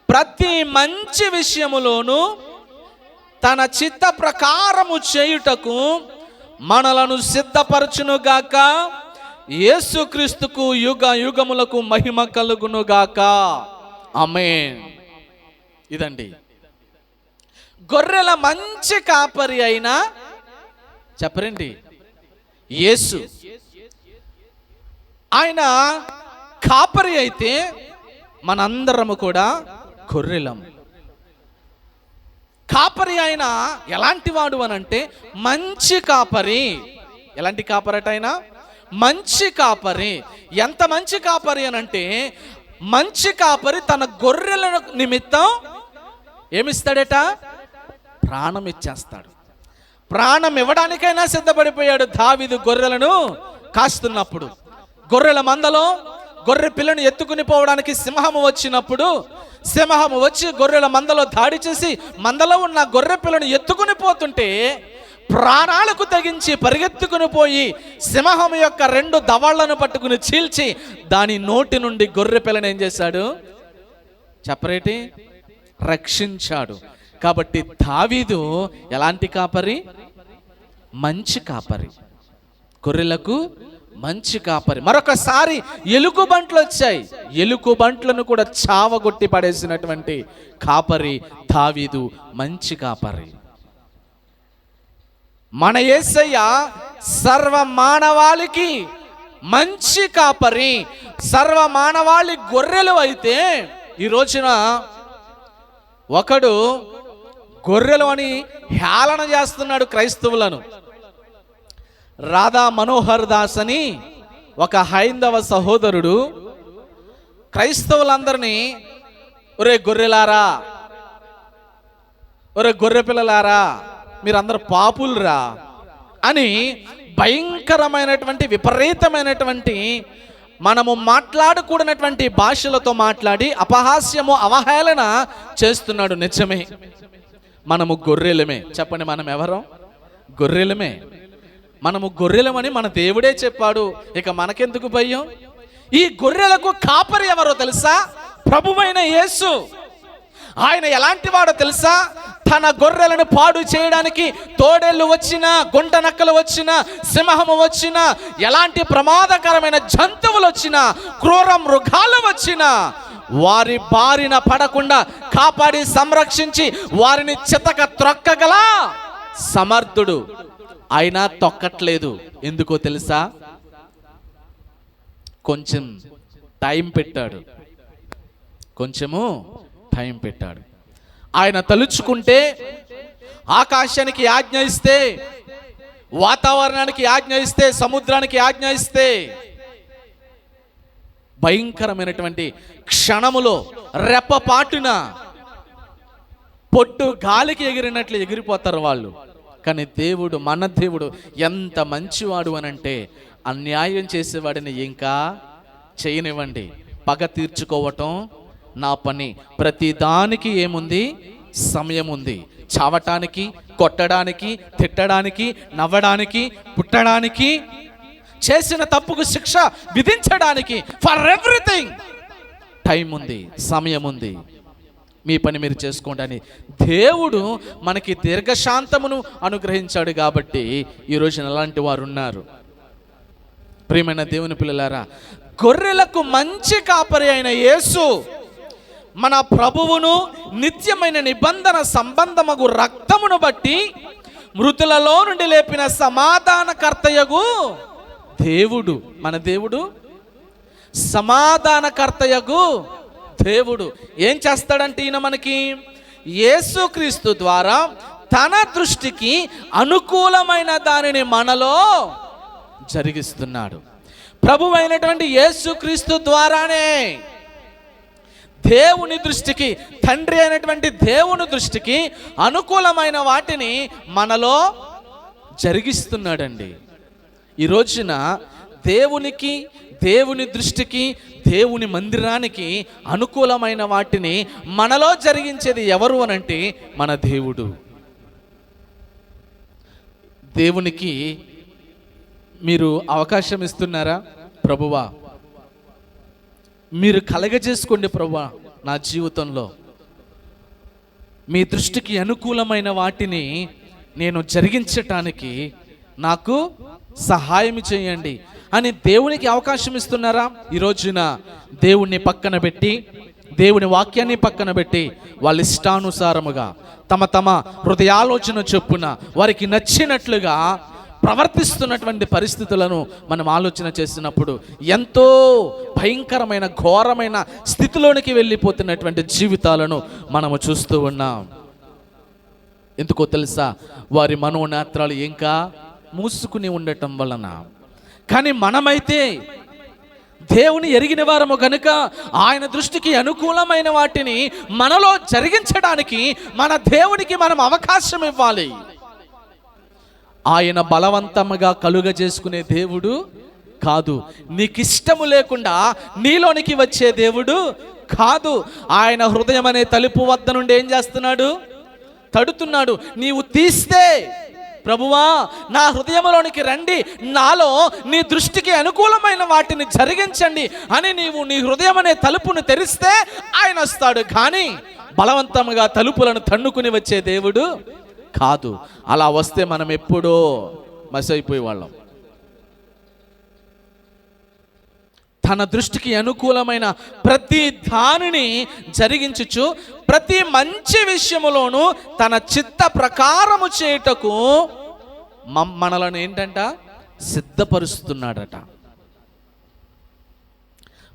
ప్రతి మంచి విషయములోను తన చిత్త ప్రకారము చేయుటకు మనలను సిద్ధపరచునుగాక. యేసుక్రీస్తుకు యుగ యుగములకు మహిమ కలుగునుగాక. ఆమేన్. ఇదండి గొర్రెల మంచి కాపరి అయిన చెప్పరండి యేసు. ఆయన కాపరి అయితే మనందరము కూడా గొర్రెలం. కాపరి ఆయన ఎలాంటి వాడు అనంటే మంచి కాపరి. ఎలాంటి కాపరట ఆయన? మంచి కాపరి. ఎంత మంచి కాపరి అనంటే, మంచి కాపరి తన గొర్రెల నిమిత్తం ఏమిస్తాడట? ప్రాణం ఇచ్చేస్తాడు. ప్రాణం ఇవ్వడానికైనా సిద్ధపడిపోయాడు దావీదు. గొర్రెలను కాస్తున్నప్పుడు, గొర్రెల మందలో గొర్రె పిల్లను ఎత్తుకుని పోవడానికి సింహము వచ్చినప్పుడు, సింహము వచ్చి గొర్రెల మందలో దాడి చేసి మందలో ఉన్న గొర్రె పిల్లను ఎత్తుకుని పోతుంటే ప్రాణాలకు తెగించి పరిగెత్తుకుని పోయి సింహం యొక్క 2 దవళ్లను పట్టుకుని చీల్చి దాని నోటి నుండి గొర్రె పిల్లను ఏం చేశాడు? చెప్పరేటి? రక్షించాడు. కాబట్టి దావీదు ఎలాంటి కాపరి? మంచి కాపరి. గొర్రెలకు మంచి కాపరి. మరొకసారి ఎలుగుబంట్లు వచ్చాయి. ఎలుగుబంట్లను కూడా చావగొట్టి పడేసినటువంటి కాపరి దావీదు. మంచి కాపరి. మన యేసయ్య సర్వ మానవాళికి మంచి కాపరి. సర్వ మానవాళి గొర్రెలు అయితే ఈ రోజున ఒకడు గొర్రెలు అని హేళన చేస్తున్నాడు క్రైస్తవులను. రాధా మనోహర్ దాస్ అని ఒక హైందవ సహోదరుడు క్రైస్తవులందరినీ ఒరే గొర్రెలారా, ఒరే గొర్రె పిల్లలారా, మీరందరూ పాపులురా అని భయంకరమైనటువంటి విపరీతమైనటువంటి మనము మాట్లాడకూడనటువంటి భాషలతో మాట్లాడి అపహాస్యము అవహేళన చేస్తున్నాడు. నిజమే, మనము గొర్రెలమే. చెప్పండి, మనం ఎవరం? గొర్రెలమే. మనము గొర్రెలమని మన దేవుడే చెప్పాడు, ఇక మనకెందుకు భయం? ఈ గొర్రెలకు కాపరి ఎవరో తెలుసా? ప్రభువైన యేసు. ఆయన ఎలాంటి వాడో తెలుసా? తన గొర్రెలను పాడు చేయడానికి తోడేళ్ళు వచ్చినా, గుంట నక్కలు వచ్చినా, సింహము వచ్చినా, ఎలాంటి ప్రమాదకరమైన జంతువులు వచ్చినా, క్రూర మృగాలు వచ్చినా వారి బారిన పడకుండా కాపాడి సంరక్షించి వారిని చితక త్రొక్కగల సమర్థుడు. అయినా తొక్కట్లేదు. ఎందుకో తెలుసా? కొంచెం టైం పెట్టాడు, కొంచెము టైం పెట్టాడు. ఆయన తలుచుకుంటే ఆకాశానికి ఆజ్ఞ ఇస్తే, వాతావరణానికి ఆజ్ఞ ఇస్తే, సముద్రానికి ఆజ్ఞ ఇస్తే భయంకరమైనటువంటి క్షణములో రెప్పపాటున పొట్టు గాలికి ఎగిరినట్లు ఎగిరిపోతారు వాళ్ళు. కానీ దేవుడు, మన దేవుడు ఎంత మంచివాడు అనంటే, అన్యాయం చేసేవాడిని ఇంకా చేయనివ్వండి, పగ తీర్చుకోవటం నా పని. ప్రతి దానికి ఏముంది? సమయం ఉంది. చావటానికి, కొట్టడానికి, తిట్టడానికి, నవ్వడానికి, పుట్టడానికి, చేసిన తప్పుకు శిక్ష విధించడానికి, ఫర్ ఎవ్రీథింగ్ టైం ఉంది, సమయం ఉంది. మీ పని మీరు చేసుకోండి అని దేవుడు మనకి దీర్ఘశాంతమును అనుగ్రహించాడు. కాబట్టి ఈరోజు అలాంటి వారు ఉన్నారు. ప్రియమైన దేవుని పిల్లలారా, గొర్రెలకు మంచి కాపరి అయిన యేసు మన ప్రభువును నిత్యమైన నిబంధన సంబంధమగు రక్తమును బట్టి మృతులలో నుండి లేపిన సమాధానకర్తయగు దేవుడు. మన దేవుడు సమాధానకర్తయగు దేవుడు. ఏం చేస్తాడంటే ఈయన మనకి యేసుక్రీస్తు ద్వారా తన దృష్టికి అనుకూలమైన దానిని మనలో జరిగిస్తున్నాడు. ప్రభువైనటువంటి యేసుక్రీస్తు ద్వారానే దేవుని దృష్టికి, తండ్రి అయినటువంటి దేవుని దృష్టికి అనుకూలమైన వాటిని మనలో జరిగిస్తున్నాడండి. ఈ రోజున దేవునికి, దేవుని దృష్టికి, దేవుని మందిరానికి అనుకూలమైన వాటిని మనలో జరిగించేది ఎవరు అనంటే మన దేవుడు. దేవునికి మీరు అవకాశం ఇస్తున్నారా? ప్రభువా, మీరు కలగజేసుకోండి ప్రభువా, నా జీవితంలో మీ దృష్టికి అనుకూలమైన వాటిని నేను జరిగించటానికి నాకు సహాయం చేయండి అని దేవునికి అవకాశం ఇస్తున్నారా? ఈ రోజున దేవుణ్ణి పక్కన పెట్టి, దేవుని వాక్యాన్ని పక్కన పెట్టి, వాళ్ళ ఇష్టానుసారముగా తమ తమ హృదయాలోచన చొప్పున వారికి నచ్చినట్లుగా ప్రవర్తిస్తున్నటువంటి పరిస్థితులను మనం ఆలోచన చేసినప్పుడు ఎంతో భయంకరమైన, ఘోరమైన స్థితిలోనికి వెళ్ళిపోతున్నటువంటి జీవితాలను మనము చూస్తూ ఉన్నాం. ఎందుకో తెలుసా? వారి మనోనేత్రాలు ఇంకా మూసుకుని ఉండటం వలన. కానీ మనమైతే దేవుని ఎరిగిన వారము కనుక ఆయన దృష్టికి అనుకూలమైన వాటిని మనలో జరిగించడానికి మన దేవునికి మనం అవకాశం ఇవ్వాలి. ఆయన బలవంతముగా కలుగ చేసుకునే దేవుడు కాదు. నీకు ఇష్టము లేకుండా నీలోనికి వచ్చే దేవుడు కాదు. ఆయన హృదయం అనే తలుపు వద్ద నుండి ఏం చేస్తున్నాడు? తడుతున్నాడు. నీవు తీస్తే, ప్రభువా నా హృదయంలోనికి రండి, నాలో నీ దృష్టికి అనుకూలమైన వాటిని జరిగించండి అని నీవు నీ హృదయం అనే తలుపును తెరిస్తే ఆయన వస్తాడు. కానీ బలవంతంగా తలుపులను తన్నుకుని వచ్చే దేవుడు కాదు. అలా వస్తే మనం ఎప్పుడో మసైపోయే వాళ్ళం. తన దృష్టికి అనుకూలమైన ప్రతి దానిని జరిగించుచు ప్రతి మంచి విషయములోనూ తన చిత్త ప్రకారము చేయుటకు మనలను ఏంటంట సిద్ధపరుస్తున్నాడట.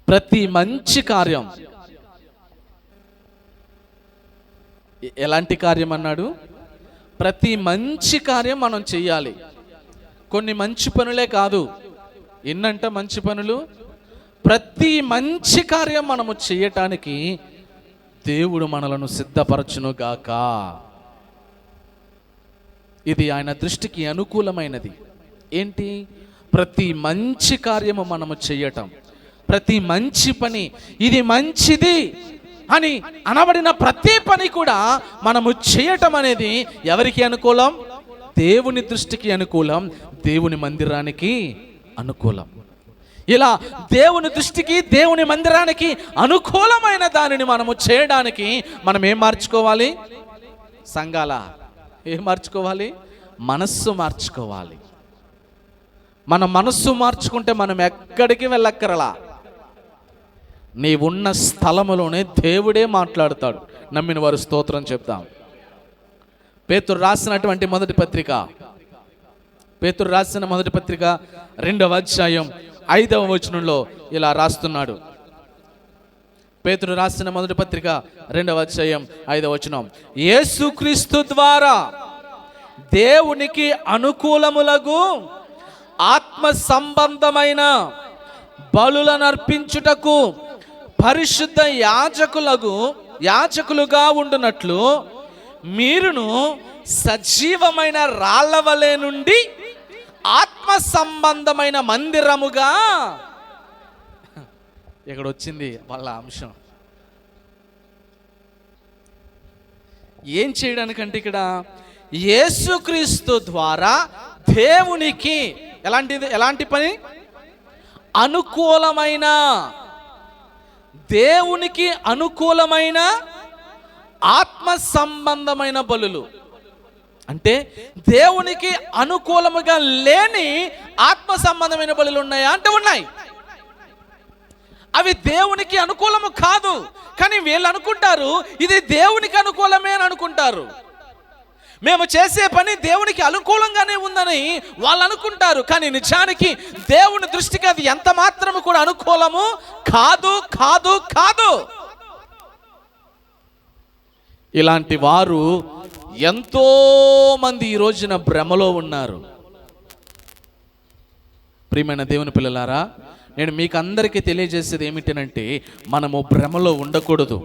ప్రతి మంచి కార్యం. ఎలాంటి కార్యం అన్నాడు? ప్రతి మంచి కార్యం మనం చెయ్యాలి. కొన్ని మంచి పనులే కాదు, ఎన్నంట మంచి పనులు. ప్రతి మంచి కార్యం మనము చేయటానికి దేవుడు మనలను సిద్ధపరచును గాక. ఇది ఆయన దృష్టికి అనుకూలమైనది. ఏంటి? ప్రతి మంచి కార్యము మనము చేయటం, ప్రతి మంచి పని, ఇది మంచిది అని అనబడిన ప్రతి పని కూడా మనము చేయటం అనేది ఎవరికి అనుకూలం? దేవుని దృష్టికి అనుకూలం, దేవుని మందిరానికి అనుకూలం. ఇలా దేవుని దృష్టికి, దేవుని మందిరానికి అనుకూలమైన దానిని మనము చేయడానికి మనం ఏం మార్చుకోవాలి? సంఘాల ఏం మార్చుకోవాలి? మనస్సు మార్చుకోవాలి. మన మనస్సు మార్చుకుంటే మనం ఎక్కడికి వెళ్ళక్కరలా. నీవున్న స్థలములోనే దేవుడే మాట్లాడతాడు. నమ్మిన వారు స్తోత్రం చెప్తాం. పేతురు రాసినటువంటి మొదటి పత్రిక, పేతురు రాసిన మొదటి పత్రిక 2వ అధ్యాయం 5వ వచనంలో ఇలా రాస్తున్నాడు. పేతురు రాసిన మొదటి పత్రిక 2వ అధ్యాయం 5వ వచనం, యేసుక్రీస్తు ద్వారా దేవునికి అనుకూలములగు ఆత్మ సంబంధమైన బలులను అర్పించుటకు పరిశుద్ధ యాజకులుగా ఉండునట్లు మీరును సజీవమైన రాళ్ల వలె నుండి ఆత్మ సంబంధమైన మందిరముగా, ఇక్కడ వచ్చింది వాళ్ళ అంశం. ఏం చేయడానికంటే ఇక్కడ యేసుక్రీస్తు ద్వారా దేవునికి ఎలాంటి పని? అనుకూలమైన, దేవునికి అనుకూలమైన ఆత్మ సంబంధమైన బలులు. అంటే దేవునికి అనుకూలముగా లేని ఆత్మ సంబంధమైన బలులు ఉన్నాయా అంటే ఉన్నాయి. అవి దేవునికి అనుకూలము కాదు, కానీ వీళ్ళు అనుకుంటారు ఇది దేవునికి అనుకూలమే అని అనుకుంటారు. మేము చేసే పని దేవునికి అనుకూలంగానే ఉందని వాళ్ళు అనుకుంటారు, కానీ నిజానికి దేవుని దృష్టికి అది ఎంత మాత్రము కూడా అనుకూలము కాదు కాదు కాదు. ఇలాంటి వారు ఎంతో మంది ఈ రోజున భ్రమలో ఉన్నారు. ప్రియమైన దేవుని పిల్లలారా, నేను మీకు అందరికీ తెలియజేసేది ఏమిటంటే మనము భ్రమలో ఉండకూడదు.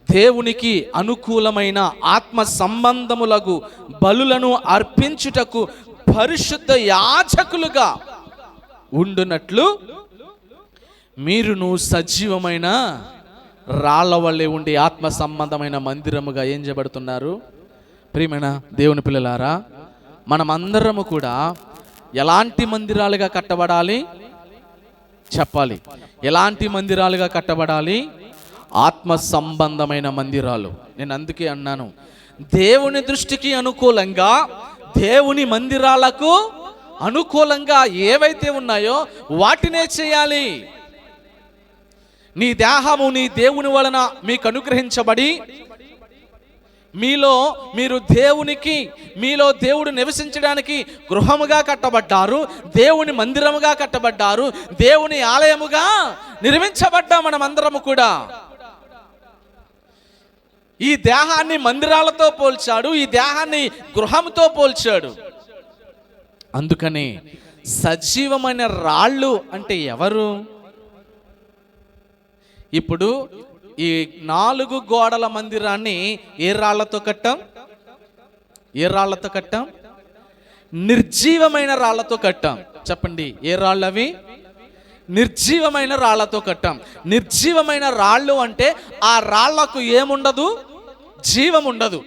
దేవునికి అనుకూలమైన ఆత్మ సంబంధములకు బలులను అర్పించుటకు పరిశుద్ధ యాజకులుగా ఉండునట్లు మీరును సజీవమైన రాళ్ల వల్లే ఉండి ఆత్మ సంబంధమైన మందిరముగా ఏం చేయబడుతున్నారు. ప్రియమైన దేవుని పిల్లలారా, మనమందరము కూడా ఎలాంటి మందిరాలుగా కట్టబడాలి చెప్పాలి. ఎలాంటి మందిరాలుగా కట్టబడాలి? ఆత్మ సంబంధమైన మందిరాలు. నేను అందుకే అన్నాను, దేవుని దృష్టికి అనుకూలంగా, దేవుని మందిరాలకు అనుకూలంగా ఏవైతే ఉన్నాయో వాటినే చేయాలి. నీ దేహము నీ దేవుని వలన మీకు అనుగ్రహించబడి మీలో దేవుడు నివసించడానికి గృహముగా కట్టబడ్డారు, దేవుని మందిరముగా కట్టబడ్డారు, దేవుని ఆలయముగా నిర్మించబడ్డా మనమందరము కూడా. ఈ దేహాన్ని మందిరాలతో పోల్చాడు, ఈ దేహాన్ని గృహంతో పోల్చాడు. అందుకని సజీవమైన రాళ్ళు అంటే ఎవరు? ఇప్పుడు ఈ 4 గోడల మందిరాన్ని ఏ రాళ్లతో కట్టాం? నిర్జీవమైన రాళ్లతో కట్టాం. చెప్పండి, ఏ రాళ్ళు అవి? నిర్జీవమైన రాళ్లతో కట్టాం. నిర్జీవమైన రాళ్ళు అంటే ఆ రాళ్లకు ఏముండదు? జీవం ఉండదు.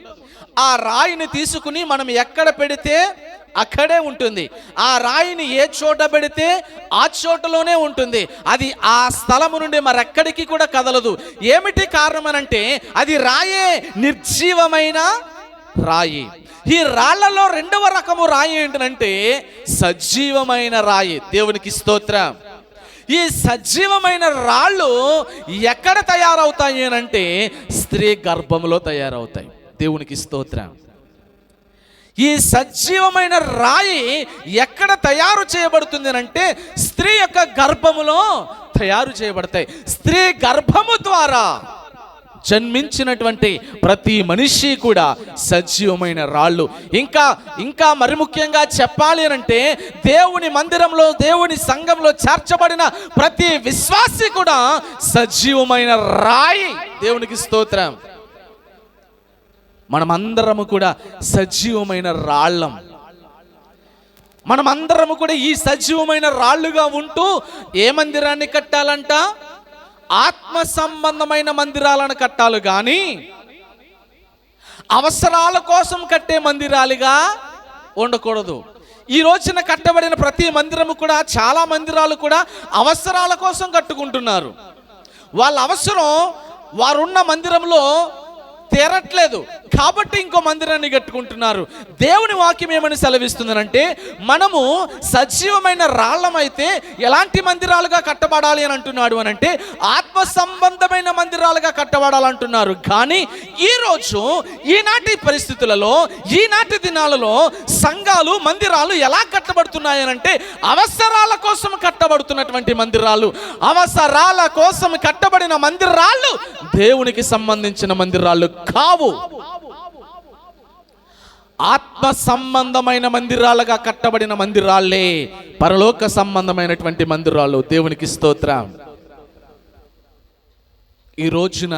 ఆ రాయిని తీసుకుని మనం ఎక్కడ పెడితే అక్కడే ఉంటుంది. ఆ రాయిని ఏ చోట పెడితే ఆ చోటలోనే ఉంటుంది. అది ఆ స్థలము నుండి మరెక్కడికి కూడా కదలదు. ఏమిటి కారణం అనంటే అది రాయే, నిర్జీవమైన రాయి. ఈ రాళ్లలో 2వ రకము రాయి ఏంటంటే సజీవమైన రాయి. దేవునికి స్తోత్రం. ఈ సజీవమైన రాళ్ళు ఎక్కడ తయారవుతాయి అనంటే స్త్రీ గర్భంలో తయారవుతాయి. దేవునికి స్తోత్రం. ఈ సజీవమైన రాయి ఎక్కడ తయారు చేయబడుతుంది అంటే స్త్రీ యొక్క గర్భములో తయారు చేయబడతాయి. స్త్రీ గర్భము ద్వారా జన్మించినటువంటి ప్రతి మనిషి కూడా సజీవమైన రాళ్ళు. ఇంకా మరి ముఖ్యంగా చెప్పాలి అంటే దేవుని మందిరంలో, దేవుని సంఘంలో చేర్చబడిన ప్రతి విశ్వాసి కూడా సజీవమైన రాయి. దేవునికి స్తోత్రం. మనమందరము కూడా సజీవమైన రాళ్ళం. మనమందరము కూడా ఈ సజీవమైన రాళ్ళుగా ఉంటూ ఏ మందిరాన్ని కట్టాలంట? ఆత్మ సంబంధమైన మందిరాలను కట్టాలి. కానీ అవసరాల కోసం కట్టే మందిరాలుగా ఉండకూడదు. ఈ రోజున కట్టబడిన ప్రతి మందిరము కూడా, చాలా మందిరాలు కూడా అవసరాల కోసం కట్టుకుంటున్నారు. వాళ్ళ అవసరం వారున్న మందిరంలో తీరట్లేదు కాబట్టి ఇంకో మందిరాన్ని కట్టుకుంటున్నారు. దేవుని వాక్యం ఏమని సెలవిస్తుందనంటే, మనము సజీవమైన రాళ్ళమైతే ఎలాంటి మందిరాలుగా కట్టబడాలి అని అంటున్నాడు అనంటే, ఆత్మ సంబంధమైన మందిరాలుగా కట్టబడాలంటున్నారు. కానీ ఈరోజు ఈనాటి పరిస్థితులలో, ఈనాటి దినాలలో సంఘాలు, మందిరాలు ఎలా కట్టబడుతున్నాయనంటే, అవసరాల కోసం కట్టబడుతున్నటువంటి మందిరాలు. అవసరాల కోసం కట్టబడిన మందిరాలు దేవునికి సంబంధించిన మందిరాలు కావు. ఆత్మ సంబంధమైన మందిరాలుగా కట్టబడిన మందిరాలే పరలోక సంబంధమైనటువంటి మందిరాలు. దేవునికి స్తోత్రం. ఈ రోజున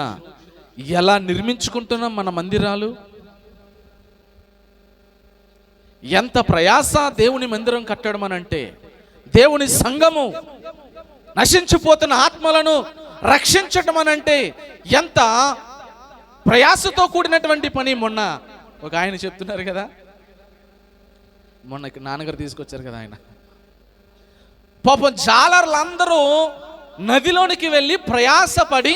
ఎలా నిర్మించుకుంటున్నాం మన మందిరాలు? ఎంత ప్రయాస దేవుని మందిరం కట్టడం అనంటే, దేవుని సంఘము, నశించిపోతున్న ఆత్మలను రక్షించటం అనంటే ఎంత ప్రయాసతో కూడినటువంటి పని. మొన్న ఒక ఆయన చెప్తున్నారు కదా, మొన్న నాన్నగారు తీసుకొచ్చారు కదా, ఆయన పాపం జాలర్లందరూ నదిలోనికి వెళ్ళి ప్రయాసపడి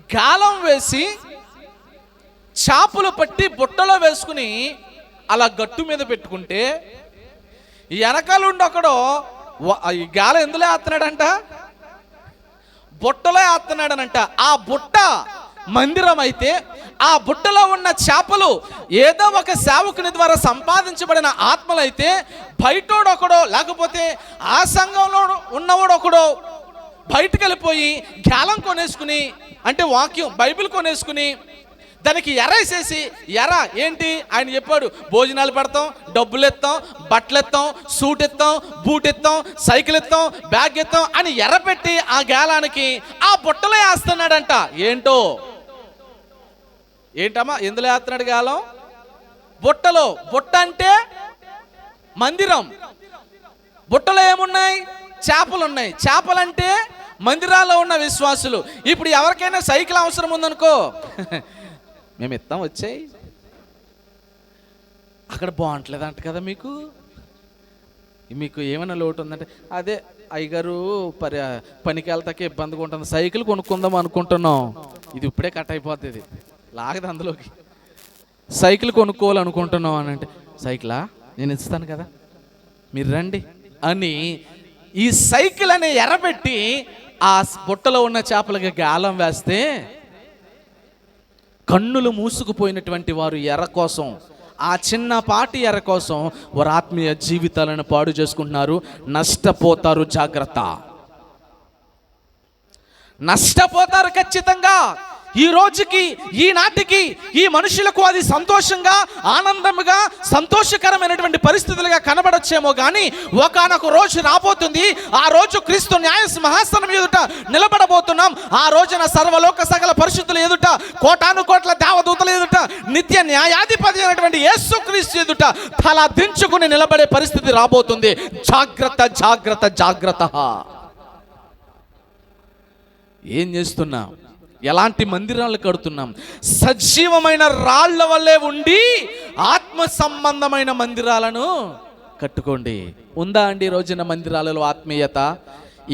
గాలం వేసి చేపలు పట్టి బుట్టలో వేసుకుని అలా గట్టు మీద పెట్టుకుంటే, వెనకాలండి ఒకడు ఈ గాలం ఎందులో వేస్తున్నాడంట, బుట్టలో వేస్తున్నాడనంట. ఆ బుట్ట మందిరం అయితే, ఆ బుట్టలో ఉన్న చేపలు ఏదో ఒక సేవకుని ద్వారా సంపాదించబడిన ఆత్మలైతే, బయటోడు ఒకడో లేకపోతే ఆ సంఘంలో ఉన్నవాడు ఒకడో బయటకు వెళ్ళిపోయి గాలం కొనేసుకుని, అంటే వాక్యం బైబిల్ కొనేసుకుని దానికి ఎరేసేసి, ఎర ఏంటి ఆయన చెప్పాడు, భోజనాలు పెడతాం, డబ్బులు ఎత్తాం, బట్టలు ఎత్తాం, సూట్ ఎత్తాం, బూట్ ఎత్తాం, సైకిల్ ఎత్తాం, బ్యాగ్ ఎత్తాం అని ఎర్ర పెట్టి ఆ గాలానికి ఆ బుట్టలో వేస్తున్నాడంట. ఏంటమ్మా ఎందులో వేస్తున్నాడు గాలం? బుట్టలో. బుట్ట అంటే మందిరం. బుట్టలో ఏమున్నాయి? చేపలు ఉన్నాయి. చేపలంటే మందిరాల్లో ఉన్న విశ్వాసులు. ఇప్పుడు ఎవరికైనా సైకిల్ అవసరం ఉందనుకో, మేము ఇస్తాం వచ్చాయి, అక్కడ బాగుంటలేదంట కదా, మీకు ఏమైనా లోటు ఉందంటే, అదే అయ్యగారు పనికి వెళ్తాకే ఇబ్బందిగా ఉంటుంది, సైకిల్ కొనుక్కుందాం అనుకుంటున్నాం. ఇది ఇప్పుడే కట్ అయిపోతుంది, లాగదు అందులోకి. సైకిల్ కొనుక్కోవాలనుకుంటున్నాం అని అంటే, సైకిలా నేను ఇస్తాను కదా మీరు రండి అని ఈ సైకిల్ అనే ఎర్రబెట్టి ఆ బుట్టలో ఉన్న చేపలకి గాలం వేస్తే, కన్నులు మూసుకుపోయినటువంటి వారు ఎర్ర కోసం, ఆ చిన్నపాటి ఎర్ర కోసం వారు ఆత్మీయ జీవితాలను పాడు చేసుకుంటున్నారు. నష్టపోతారు. జాగ్రత్త, నష్టపోతారు ఖచ్చితంగా. ఈ రోజుకి, ఈనాటికి ఈ మనుషులకు అది సంతోషంగా, ఆనందంగా, సంతోషకరమైనటువంటి పరిస్థితులుగా కనబడొచ్చేమో కానీ, ఒకానొక రోజు రాబోతుంది. ఆ రోజు క్రీస్తు న్యాయ సింహాసనం ఎదుట నిలబడబోతున్నాం. ఆ రోజున సర్వలోక సకల పరిశుద్ధుల ఎదుట, కోటాను కోట్ల దేవదూతల ఎదుట, నిత్య న్యాయాధిపతి అయినటువంటి యేసుక్రీస్తు ఎదుట తల దించుకుని నిలబడే పరిస్థితి రాబోతుంది. జాగ్రత్త, జాగ్రత్త, జాగ్రత్త. ఏం చేస్తున్నాం? ఎలాంటి మందిరాలు కడుతున్నాం? సజీవమైన రాళ్ల వల్లే ఉండి ఆత్మ సంబంధమైన మందిరాలను కట్టుకోండి. ఉందా అండి రోజున మందిరాలలో ఆత్మీయత?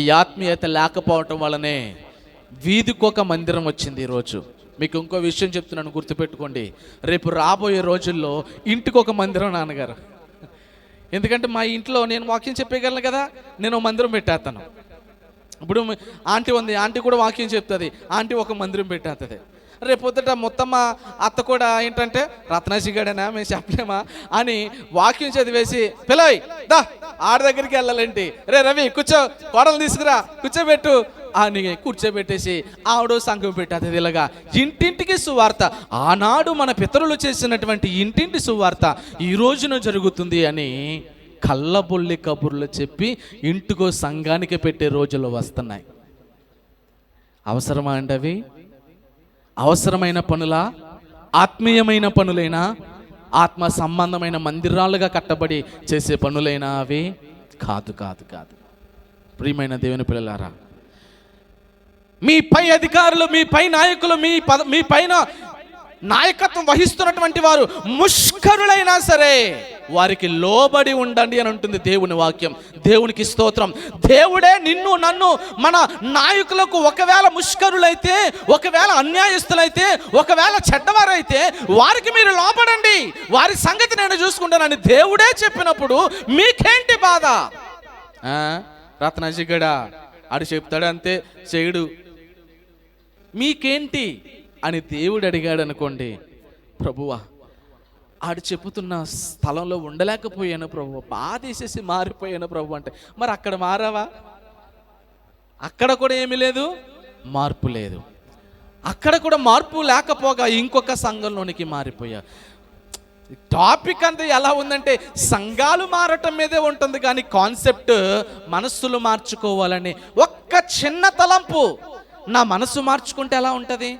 ఈ ఆత్మీయత లేకపోవటం వల్లనే వీధికొక మందిరం వచ్చింది. ఈరోజు మీకు ఇంకో విషయం చెప్తున్నాను, గుర్తుపెట్టుకోండి. రేపు రాబోయే రోజుల్లో ఇంటికొక మందిరం నాన్నగారు. ఎందుకంటే మా ఇంట్లో నేను వాక్యం చెప్పగలను కదా, నేను మందిరం పెట్టేస్తాను. ఇప్పుడు ఆంటీ ఉంది, ఆంటీ కూడా వాక్యం చెప్తుంది, ఆంటీ ఒక మందిరం పెట్టేస్తుంది. రేపొద్దుట మొత్తం మా అత్త కూడా ఏంటంటే, రత్నాశిగాడేనా మేము చెప్పలేమా అని వాక్యం చదివేసి, పిల్లయ్ దా ఆడి దగ్గరికి వెళ్ళాలంటే, రే రవి కూర్చో, కోడలు తీసుకురా, కూర్చోబెట్టు అని కూర్చోబెట్టేసి ఆవిడ సంఘం పెట్టేది. ఇలాగా ఇంటింటికి సువార్త. ఆనాడు మన పితరులు చేసినటువంటి ఇంటింటి సువార్త ఈ రోజున జరుగుతుంది అని కళ్ళబొల్లి కబుర్లు చెప్పి ఇంటికో సంఘానికి పెట్టే రోజులు వస్తున్నాయి. అవసరమా అండి అవి? అవసరమైన పనులా? ఆత్మీయమైన పనులైనా? ఆత్మ సంబంధమైన మందిరాలుగా కట్టబడి చేసే పనులైనా అవి? కాదు, కాదు, కాదు. ప్రియమైన దేవుని పిల్లలారా, మీ పై అధికారులు, మీ పై నాయకులు, మీ పైన నాయకత్వం వహిస్తున్నటువంటి వారు ముష్కరులైనా సరే వారికి లోబడి ఉండండి అని ఉంటుంది దేవుని వాక్యం. దేవునికి స్తోత్రం. దేవుడే నిన్ను నన్ను మన నాయకులకు ఒకవేళ ముష్కరులైతే, ఒకవేళ అన్యాయస్తులైతే, ఒకవేళ చెడ్డవారైతే వారికి మీరు లోబడండి, వారి సంగతి నేను చూసుకుంటానని దేవుడే చెప్పినప్పుడు మీకేంటి బాధ? రత్నజిగడా ఆడు చెప్తాడు అంతే, చెడు మీకేంటి అని దేవుడు అడిగాడు అనుకోండి, ప్రభువా ఆడు చెప్పుతున్న స్థలంలో ఉండలేకపోయాను ప్రభు, బాధేసేసి మారిపోయాను ప్రభు అంటే, మరి అక్కడ మారావా? అక్కడ కూడా ఏమీ లేదు, మార్పు లేదు. అక్కడ కూడా మార్పు లేకపోగా ఇంకొక సంఘంలోనికి మారిపోయా. టాపిక్ అంతా ఎలా ఉందంటే సంఘాలు మారటం మీదే ఉంటుంది, కానీ కాన్సెప్ట్ మనస్సులు మార్చుకోవాలని ఒక్క చిన్న తలంపు. నా మనస్సు మార్చుకుంటే ఎలా ఉంటుంది?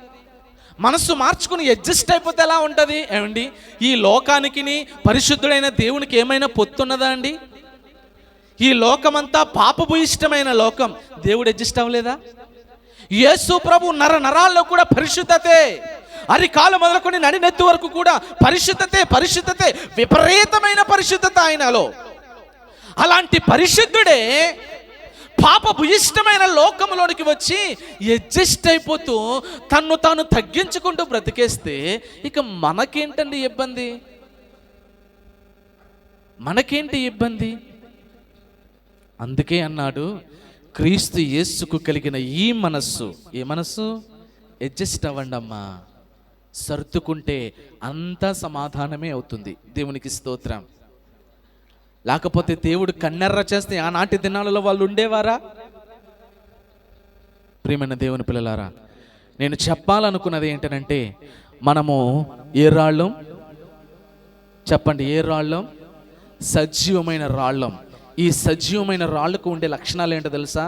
మనస్సు మార్చుకుని అడ్జస్ట్ అయిపోతే ఎలా ఉంటుంది? ఏమండి, ఈ లోకానికి పరిశుద్ధుడైన దేవునికి ఏమైనా పొత్తున్నదా అండి? ఈ లోకమంతా పాపభూయిష్టమైన లోకం, దేవుడు అడ్జస్ట్ అవ్వలేదా? యేసు ప్రభు నరాల్లో కూడా పరిశుద్ధతే, అరికాలు మొదలుకొని నడినెత్తి వరకు కూడా పరిశుద్ధతే, విపరీతమైన పరిశుద్ధత ఆయనలో. అలాంటి పరిశుద్ధుడే పాపభూయిష్టమైన లోకంలోనికి వచ్చి అడ్జస్ట్ అయిపోతూ తన్ను తాను తగ్గించుకుంటూ బ్రతికేస్తే ఇక మనకేంటండి ఇబ్బంది? మనకేంటి ఇబ్బంది? అందుకే అన్నాడు, క్రీస్తు యేసుకు కలిగిన ఈ మనస్సు, ఏ మనస్సు? అడ్జస్ట్ అవ్వండి అమ్మా, సర్దుకుంటే అంతా సమాధానమే అవుతుంది. దేవునికి స్తోత్రం. లేకపోతే దేవుడు కన్నెర్ర చేస్తే ఆనాటి దినాలలో వాళ్ళు ఉండేవారా? ప్రియమైన దేవుని పిల్లలారా, నేను చెప్పాలనుకున్నది ఏంటంటే, మనము ఏ రాళ్ళం చెప్పండి? ఏ రాళ్ళం? సజీవమైన రాళ్ళం. ఈ సజీవమైన రాళ్ళకు ఉండే లక్షణాలు ఏంటో తెలుసా?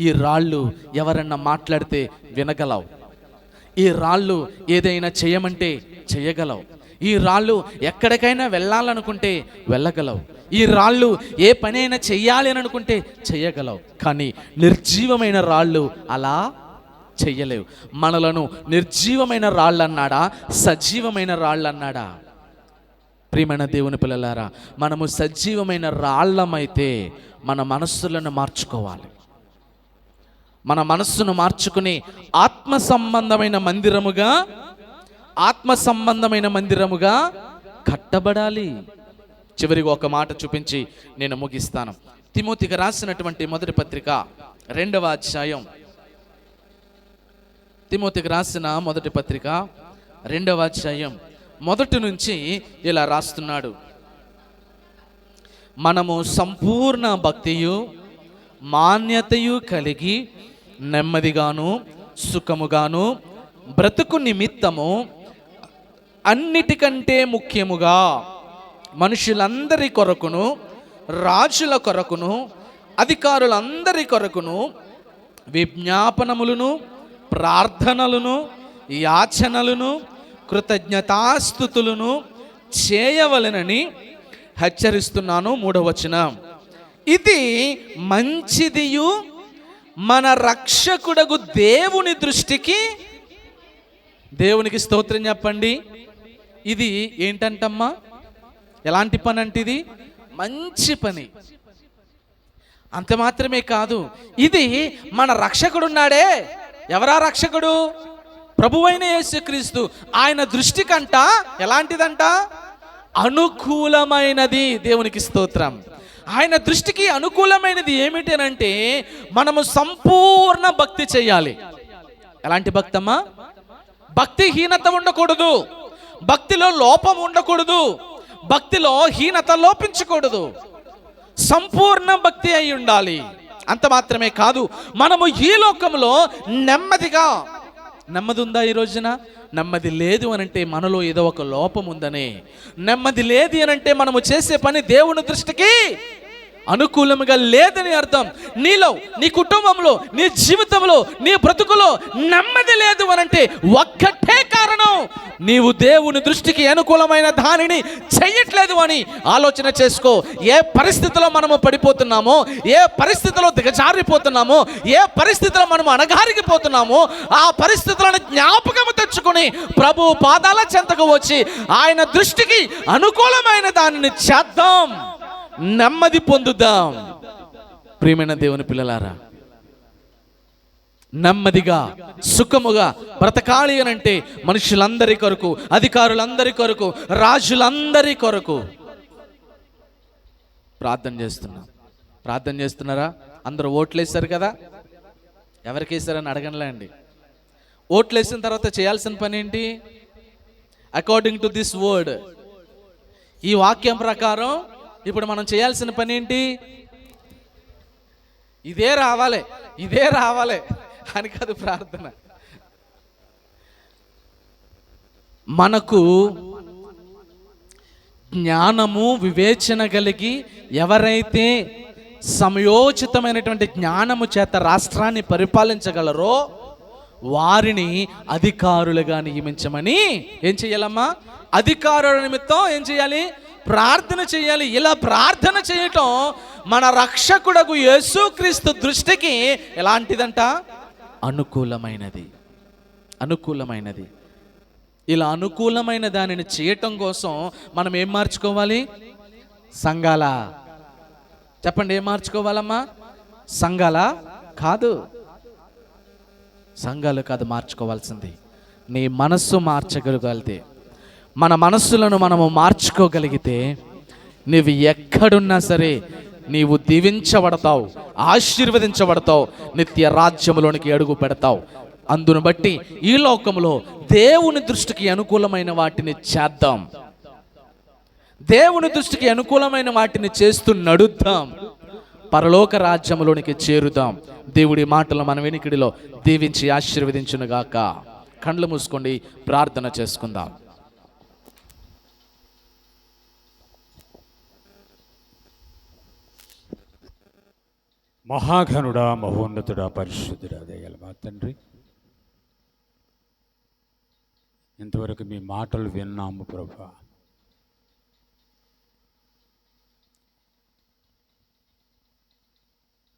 ఈ రాళ్ళు ఎవరన్నా మాట్లాడితే వినగలవు, ఈ రాళ్ళు ఏదైనా చేయమంటే చేయగలవు, ఈ రాళ్ళు ఎక్కడికైనా వెళ్ళాలనుకుంటే వెళ్ళగలవు, ఈ రాళ్ళు ఏ పని అయినా చెయ్యాలి అని అనుకుంటే చెయ్యగలవు. కానీ నిర్జీవమైన రాళ్ళు అలా చెయ్యలేవు. మనలను నిర్జీవమైన రాళ్ళు అన్నాడా, సజీవమైన రాళ్ళు అన్నాడా? ప్రియమైన దేవుని పిల్లలారా, మనము సజీవమైన రాళ్ళమైతే మన మనస్సులను మార్చుకోవాలి. మన మనస్సును మార్చుకుని ఆత్మ సంబంధమైన మందిరముగా కట్టబడాలి. చివరికి ఒక మాట చూపించి నేను ముగిస్తాను. తిమోతికి రాసినటువంటి మొదటి పత్రిక 2వ అధ్యాయం, తిమోతికి రాసిన మొదటి పత్రిక 2వ అధ్యాయం మొదటి నుంచి ఇలా రాస్తున్నాడు. మనము సంపూర్ణ భక్తియు మాన్యతయు కలిగి నెమ్మదిగాను సుఖముగాను బ్రతుకు నిమిత్తము అన్నిటికంటే ముఖ్యముగా మనుషులందరి కొరకును, రాజుల కొరకును, అధికారులందరి కొరకును విజ్ఞాపనములను, ప్రార్థనలను, యాచనలను, కృతజ్ఞతాస్తుతులను చేయవలెనని హెచ్చరిస్తున్నాను. 3వ వచనం, ఇది మంచిదియు మన రక్షకుడగు దేవుని దృష్టికి, దేవునికి స్తోత్రం చెప్పండి. ఇది ఏంటంటమ్మా? ఎలాంటి పని అంటే ఇది మంచి పని. అంత మాత్రమే కాదు, ఇది మన రక్షకుడున్నాడే. ఎవరా రక్షకుడు? ప్రభువైన యేసుక్రీస్తు. ఆయన దృష్టికంట ఎలాంటిదంట? అనుకూలమైనది. దేవునికి స్తోత్రం. ఆయన దృష్టికి అనుకూలమైనది ఏమిటనంటే మనము సంపూర్ణ భక్తి చేయాలి. ఎలాంటి భక్తి అమ్మా? భక్తిహీనత ఉండకూడదు, భక్తిలో లోపం ఉండకూడదు, భక్తిలో హీనత లోపించకూడదు, సంపూర్ణ భక్తి అయి ఉండాలి. అంత మాత్రమే కాదు, మనము ఈ లోకంలో నెమ్మది ఉందా? ఈ రోజున నెమ్మది లేదు అనంటే మనలో ఏదో ఒక లోపం ఉందనే. నెమ్మది లేదు అనంటే మనము చేసే పని దేవుని దృష్టికి అనుకూలముగా లేదని అర్థం. నీలో, నీ కుటుంబంలో, నీ జీవితంలో, నీ బ్రతుకులో నెమ్మది లేదు అనంటే ఒక్కటే కారణం, నీవు దేవుని దృష్టికి అనుకూలమైన దానిని చెయ్యట్లేదు అని ఆలోచన చేసుకో. ఏ పరిస్థితిలో మనము పడిపోతున్నామో, ఏ పరిస్థితిలో దిగజారిపోతున్నామో, ఏ పరిస్థితిలో మనము అణగారిపోతున్నామో, ఆ పరిస్థితులను జ్ఞాపకము తెచ్చుకొని ప్రభు పాదాల చెంతకు వచ్చి ఆయన దృష్టికి అనుకూలమైన దానిని చేద్దాం, నెమ్మది పొందుదాం. ప్రియమైన దేవుని పిల్లలారా, నెమ్మదిగా సుఖముగా బ్రతకాలి అని అంటే మనుషులందరి కొరకు, అధికారులందరి కొరకు, రాజులందరి కొరకు ప్రార్థన చేస్తున్నాం. ప్రార్థన చేస్తున్నారా? అందరూ ఓట్లేసారు కదా, ఎవరికి వేసారని అడగనులేండి. ఓట్లేసిన తర్వాత చేయాల్సిన పని ఏంటి? అకార్డింగ్ టు దిస్ వర్డ్, ఈ వాక్యం ప్రకారం ఇప్పుడు మనం చేయాల్సిన పని ఏంటి? ఇదే రావాలి, ఇదే రావాలి అని కాదు ప్రార్థన. మనకు జ్ఞానము వివేచన కలిగి ఎవరైతే సమయోచితమైనటువంటి జ్ఞానము చేత రాష్ట్రాన్ని పరిపాలించగలరో వారిని అధికారులుగా నియమించమని ఏం చేయాలమ్మా? అధికారుల నిమిత్తం ఏం చేయాలి? ప్రార్థన చేయాలి. ఇలా ప్రార్థన చేయటం మన రక్షకుడకు యేసుక్రీస్తు దృష్టికి ఎలాంటిదంట? అనుకూలమైనది. అనుకూలమైనది. ఇలా అనుకూలమైన దానిని చేయటం కోసం మనం ఏం మార్చుకోవాలి? సంఘాల, చెప్పండి, ఏం మార్చుకోవాలమ్మా? సంఘాల కాదు, సంఘాలు కాదు మార్చుకోవాల్సింది. నీ మనస్సు మార్చగలిగితే, మన మనస్సులను మనము మార్చుకోగలిగితే, నీవు ఎక్కడున్నా సరే నీవు దీవించబడతావు, ఆశీర్వదించబడతావు, నిత్య రాజ్యములోనికి అడుగు పెడతావు. అందును బట్టి ఈ లోకంలో దేవుని దృష్టికి అనుకూలమైన వాటిని చేద్దాం, దేవుని దృష్టికి అనుకూలమైన వాటిని చేస్తూ నడుద్దాం, పరలోక రాజ్యములోనికి చేరుదాం. దేవుడి మాటలు మన వెనికిడిలో దీవించి ఆశీర్వదించునుగాక. కళ్ళు మూసుకోండి, ప్రార్థన చేసుకుందాం. మహాఘనుడా, మహోన్నతుడా, పరిశుద్ధుడా, దయగల మా తండ్రి, ఇంతవరకు మీ మాటలు విన్నాము ప్రభా.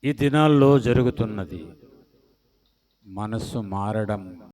ఈ దినాల్లో జరుగుతున్నది మనస్సు మారడం